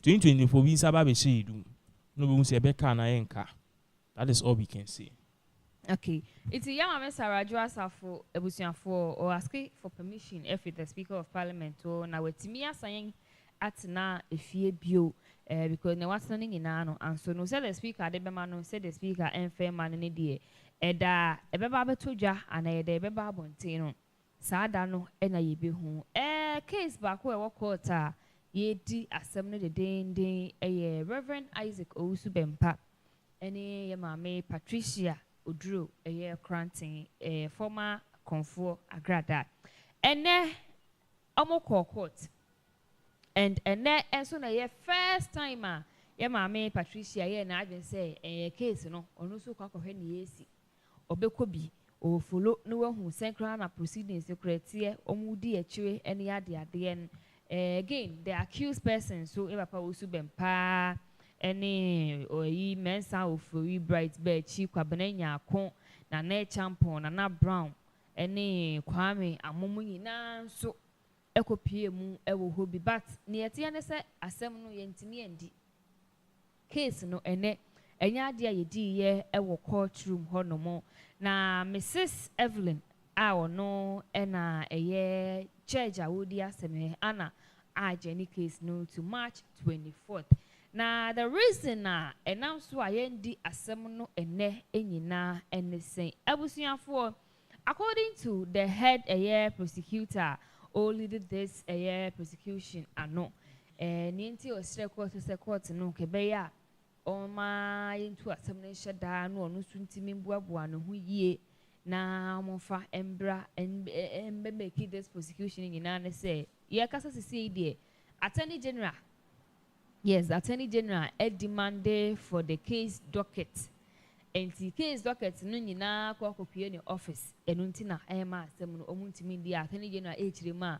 2024 bi saba be she do no be say be ka na yen ka. That is all we can say. Okay, it's a young man Sarah Adjoa Safo ebusuafo or asking for permission if the Speaker of Parliament or na wetimi saying at na efie bio because ne what's standing in ano and so no said the speaker de bema no said the speaker en fair man ne die eda ebeba betoja and eda ebeba bonte no saa da no e na ye be hu case back we wo court a ye di asem no de den Reverend Isaac Owusu Bempa ene ye mame Patricia Oduro ye Cranton former Konfo Agrada ene omo court. And so na your first time your mama Patricia here na I say case no ono so kwa hwe ne yesi obekobi o follow no hu central na proceedings secretary omudi akire ene ade again the accused person so e papa Owusu Bempa any oyi mensa ofori bright bed chi kwabenanya akon na na champon na brown any kwame amomu nyina nso ekopie mu ewo hobi but ne yete ne se asem no yentimi andi case no ene enya ade ayedi ye ewo courtroom honomo na Mrs. Evelyn a ono ena eye judge awodi asem ana ajeni case no to March 24th. Now the reason announce why yendi asem no ene enyina enesen abusuafo according to the head prosecutor or lead this prosecution ano ninti osire court no kebeya o ma yintu asem no hyeda no onu suntimi mbuabua no ho yie na mofa embra embe make this prosecution nyina ne say ye kasa sisi die attorney general. Yes, the Attorney General demanded for the case docket. And the case docket no nyina kwa kopie ne office. Enuntina ema asem no omuntimi di Attorney General echirema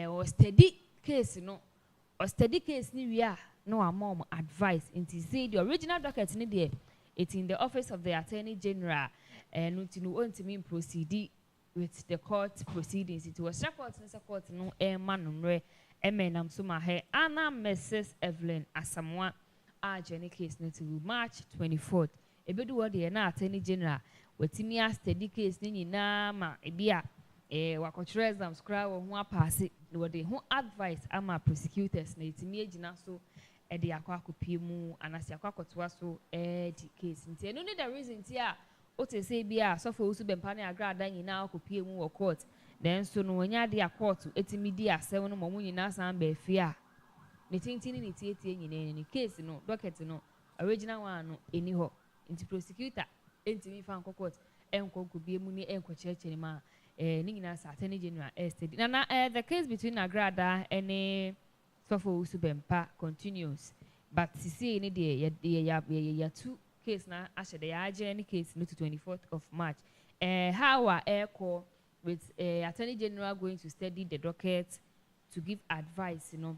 o steady case no. O steady case ni wia no amom advice. And say the original docket ni there it's in the office of the Attorney General. Enuntinu ontimi proceed with the court proceedings. It was court no manumre. Emenam Sumahe Anna Mrs. Evelyn Asamoah Jenny case no to March 24th. Ebedu wadi na Attorney General wetimi steady case ni na ma ebia wakotre exams kra wo ho apase wadi ho advice ama prosecutors na etimi agina so e de akwa akopie mu anase akwa kotoa so di case nti eno ni the reason ti a o te say bia so for usu bempa na agrada nyina akopie mu wo court. Then so no nya de court etimi di asem no mo nyina san ba afia ne tintini ne tietie nyina ne case no docket no original one no eni ho nti prosecutor entimi fa court enkonko bie mu ni enkocheche ma ni nyina sa Attorney General steady na the case between Agrada and Sofo Usubempa continues but see ni de ya two case na ashe de ya any case no to 24th of March how are call with Attorney General going to study the docket to give advice, you know.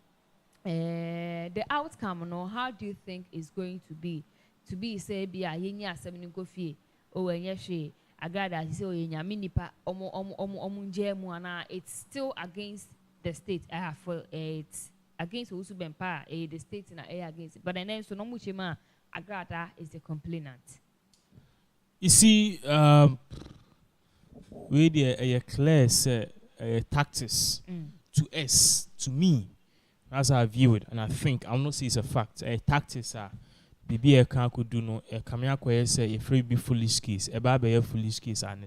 The outcome, you know, how do you think is going to be? To be say be a yenya asem go fie o enyehwe agada say o yenya minipa omunjemu ana it's still against the state for it's against Usu Bempa the state na against it. But then so no muchema agada is the complainant. You see we the clear tactics to us, to me, as I view it, and I think I'll not say it's a fact. Tactics are bibi e kan could do no e kamia kwa say a free be foolish case, a baby a foolish case and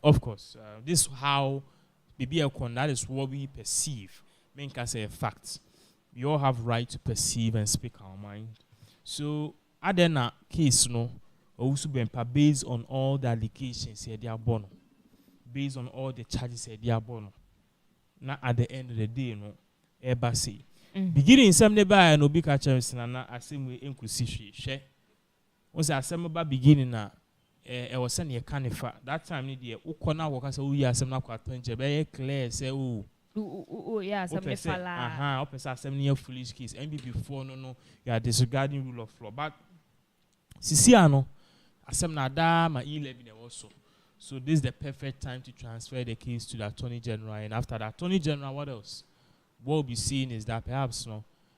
of course, this is how bibi e kon, that is what we perceive. Men can say a fact. We all have right to perceive and speak our mind. So adena case no also been based on all the allegations here they are born, based on all the charges here they are born. Now at the end of the day, no, eba say beginning some never and obi catch us na asem we enkusi hwe. Once asem ba beginning na was send ye canifa that time ni dey ukona work say we asem na kwatonje be clear say yeah asem me fala opesa asem near foolish case MB before no you are disregarding rule of law but sisi ano asem na da ma 11 also. So this is the perfect time to transfer the case to the Attorney General, and after the Attorney General, what else? What we'll be seeing is that perhaps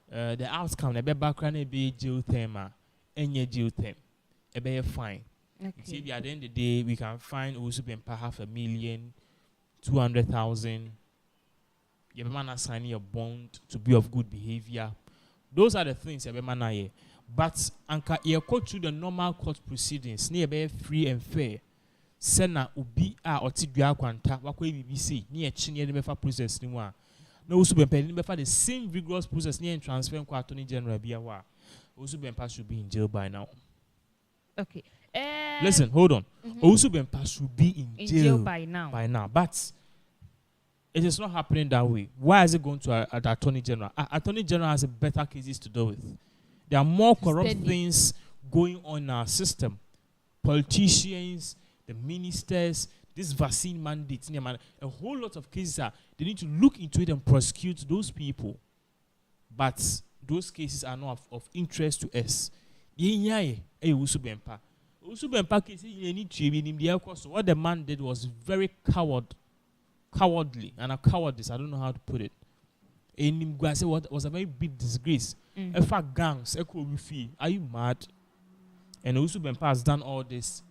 the outcome, the background be jail term, any jail term, a be fine. Okay. See, at the end of the day, we can find also being $500,000, 200,000. You man signing a bond to be of good behavior. Those are the things you man here. But anka you go through the normal court proceedings, near be free and fair. Sena ubi a otidua kwanta wakwa BBC ni echinye ne befa process ni wa na usu bempa ni befa the same vigorous process ni transfer kwa Attorney General bia wa usu bempa should be in jail by now. Okay. Listen, hold on. Usu bempa should be in jail by now. But it is not happening that way. Why is it going to the Attorney General? Attorney General has better cases to deal with. There are more corrupt things going on in our system. Politicians, the ministers, this vaccine mandate, a whole lot of cases they need to look into it and prosecute those people. But those cases are not of interest to us. Usubempa case, what the man did was very cowardly and a cowardice. I don't know how to put it. And what was a very big disgrace. If a gangs, are you mad? And Usubempa has done all this.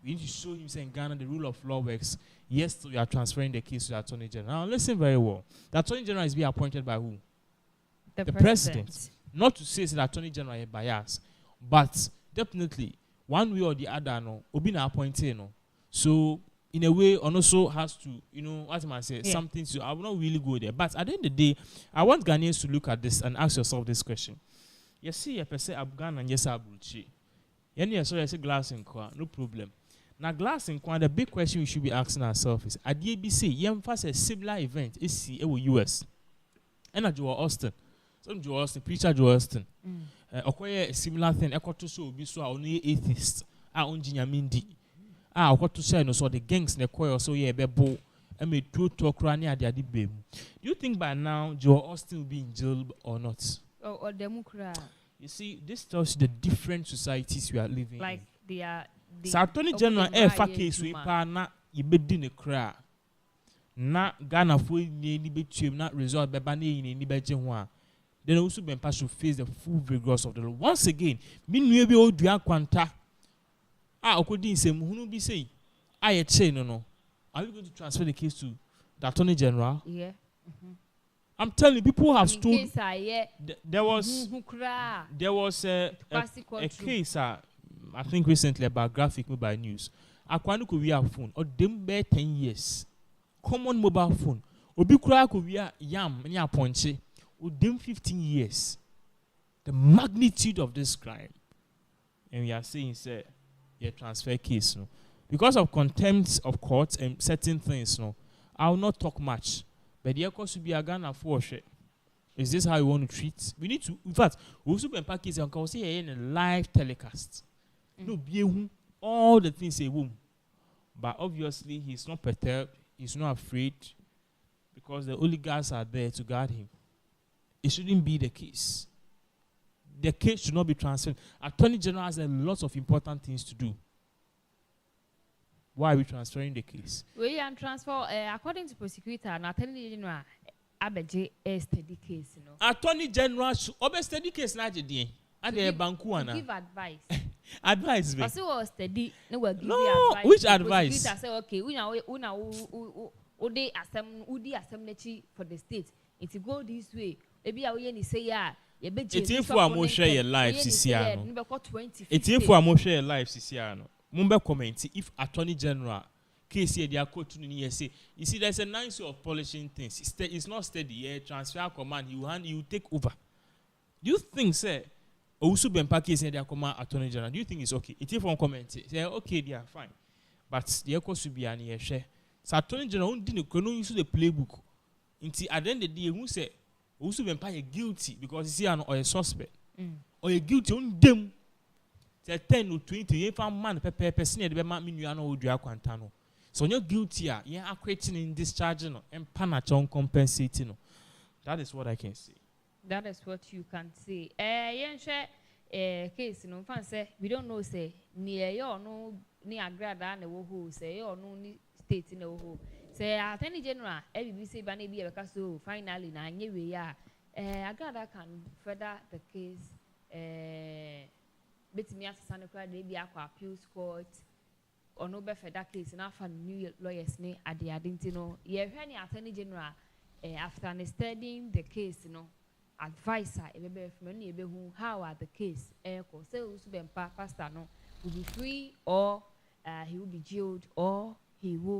We need to show him saying Ghana the rule of law works. Yes, we are transferring the case to the Attorney General. Now listen very well. The Attorney General is being appointed by who? The President. Not to say the Attorney General is biased, but definitely one way or the other, no, Obina appointed, no. So in a way, also has to, what am I saying? Something to. I will not really go there, but at the end of the day, I want Ghanaians to look at this and ask yourself this question. You see, a person Afghan and yes, Abuchi. Yes, so I say glass in car, no problem. Now, glass in car, the big question we should be asking ourselves is: at the ABC, you emphasize a similar event is in the US, and at Joe Austin. Some Joe Austin, preacher Joe Austin. Okoye a similar thing. Ekoto so obi so only atheist. Onjinyamindi. Okoto say no so the gangs ne koye so ye bebo. Me two talk rani ade ade bem. Do you think by now Joe Austin will be in jail or not? Or democrat. You see, this tells you the different societies we are living like in. They are. Attorney General fa case we pa na yebedi ne kra. Na Ghana fo ni betuem na result beba na yin ni beje ho a. Then also Bempa should face the full vigorous of the law. Once again, minwe bi odua kwanta. Okodi nsem hunu bi say, aye che no. Are we going to transfer the case to the Attorney General? Yeah. I'm telling you, people have stood. There was a case, I think recently about graphic mobile news. Akwanu could be a phone or them bear 10 years. Common mobile phone. Obi kura could be a yam and ya ponche. Within 15 years, the magnitude of this crime, and we are saying, sir, your transfer case, no, because of contempt of court and certain things, no, I will not talk much. But the course will be a Ghana for sure. Is this how you want to treat? We need to, in fact, we also be case and can say in a live telecast. No, be all the things say boom, but obviously he's not perturbed, he's not afraid, because the oligarchs are there to guard him. It shouldn't be the case. The case should not be transferred. Attorney General has a lot of important things to do. Why are we transferring the case? We can transfer, according to prosecutor, and Attorney General, abeje a steady case, you know. Attorney General should obey steady case na jedi. Ade bankuana. Give advice. Advice be. Because was steady, no will give you advice. Which advice? Prosecutor say okay, udi assembly for the state. It go this way. Maybe I will say yeah. It's if we are share your life, Sisiano. It's if we are share your life, Sisiano. Mumba comment if Attorney General case here they are quote to say. You see, there's a nice way of polishing things. It's not steady. Yeah, transfer command. You take over. Do you think, sir? Also, Bempa case here they are command Attorney General. Do you think it's okay? It's if one comment say okay, they are fine, but the echo should be an year share. So Attorney General didn't use the playbook. Until at the end of the day, who say also Bempa guilty because he's here or a suspect or a guilty on them. 10 or 20, if a man person the man you know do quantano. So you're guilty, you're acquitting in discharging and panachon compensating. That is what I can say. That is what you can say. Case no fancy. We don't know say near you no near grada and who say or no state in the whole. Say Attorney General, every say Banny be because so finally na we are. I got can further the case. Bet me as a son of they be appeals court or no better that case and after new lawyers ne at the Adintino. Ye any Attorney General after studying the case, advisor how are the case so Bempa pastor no will be free or he will be jailed or he will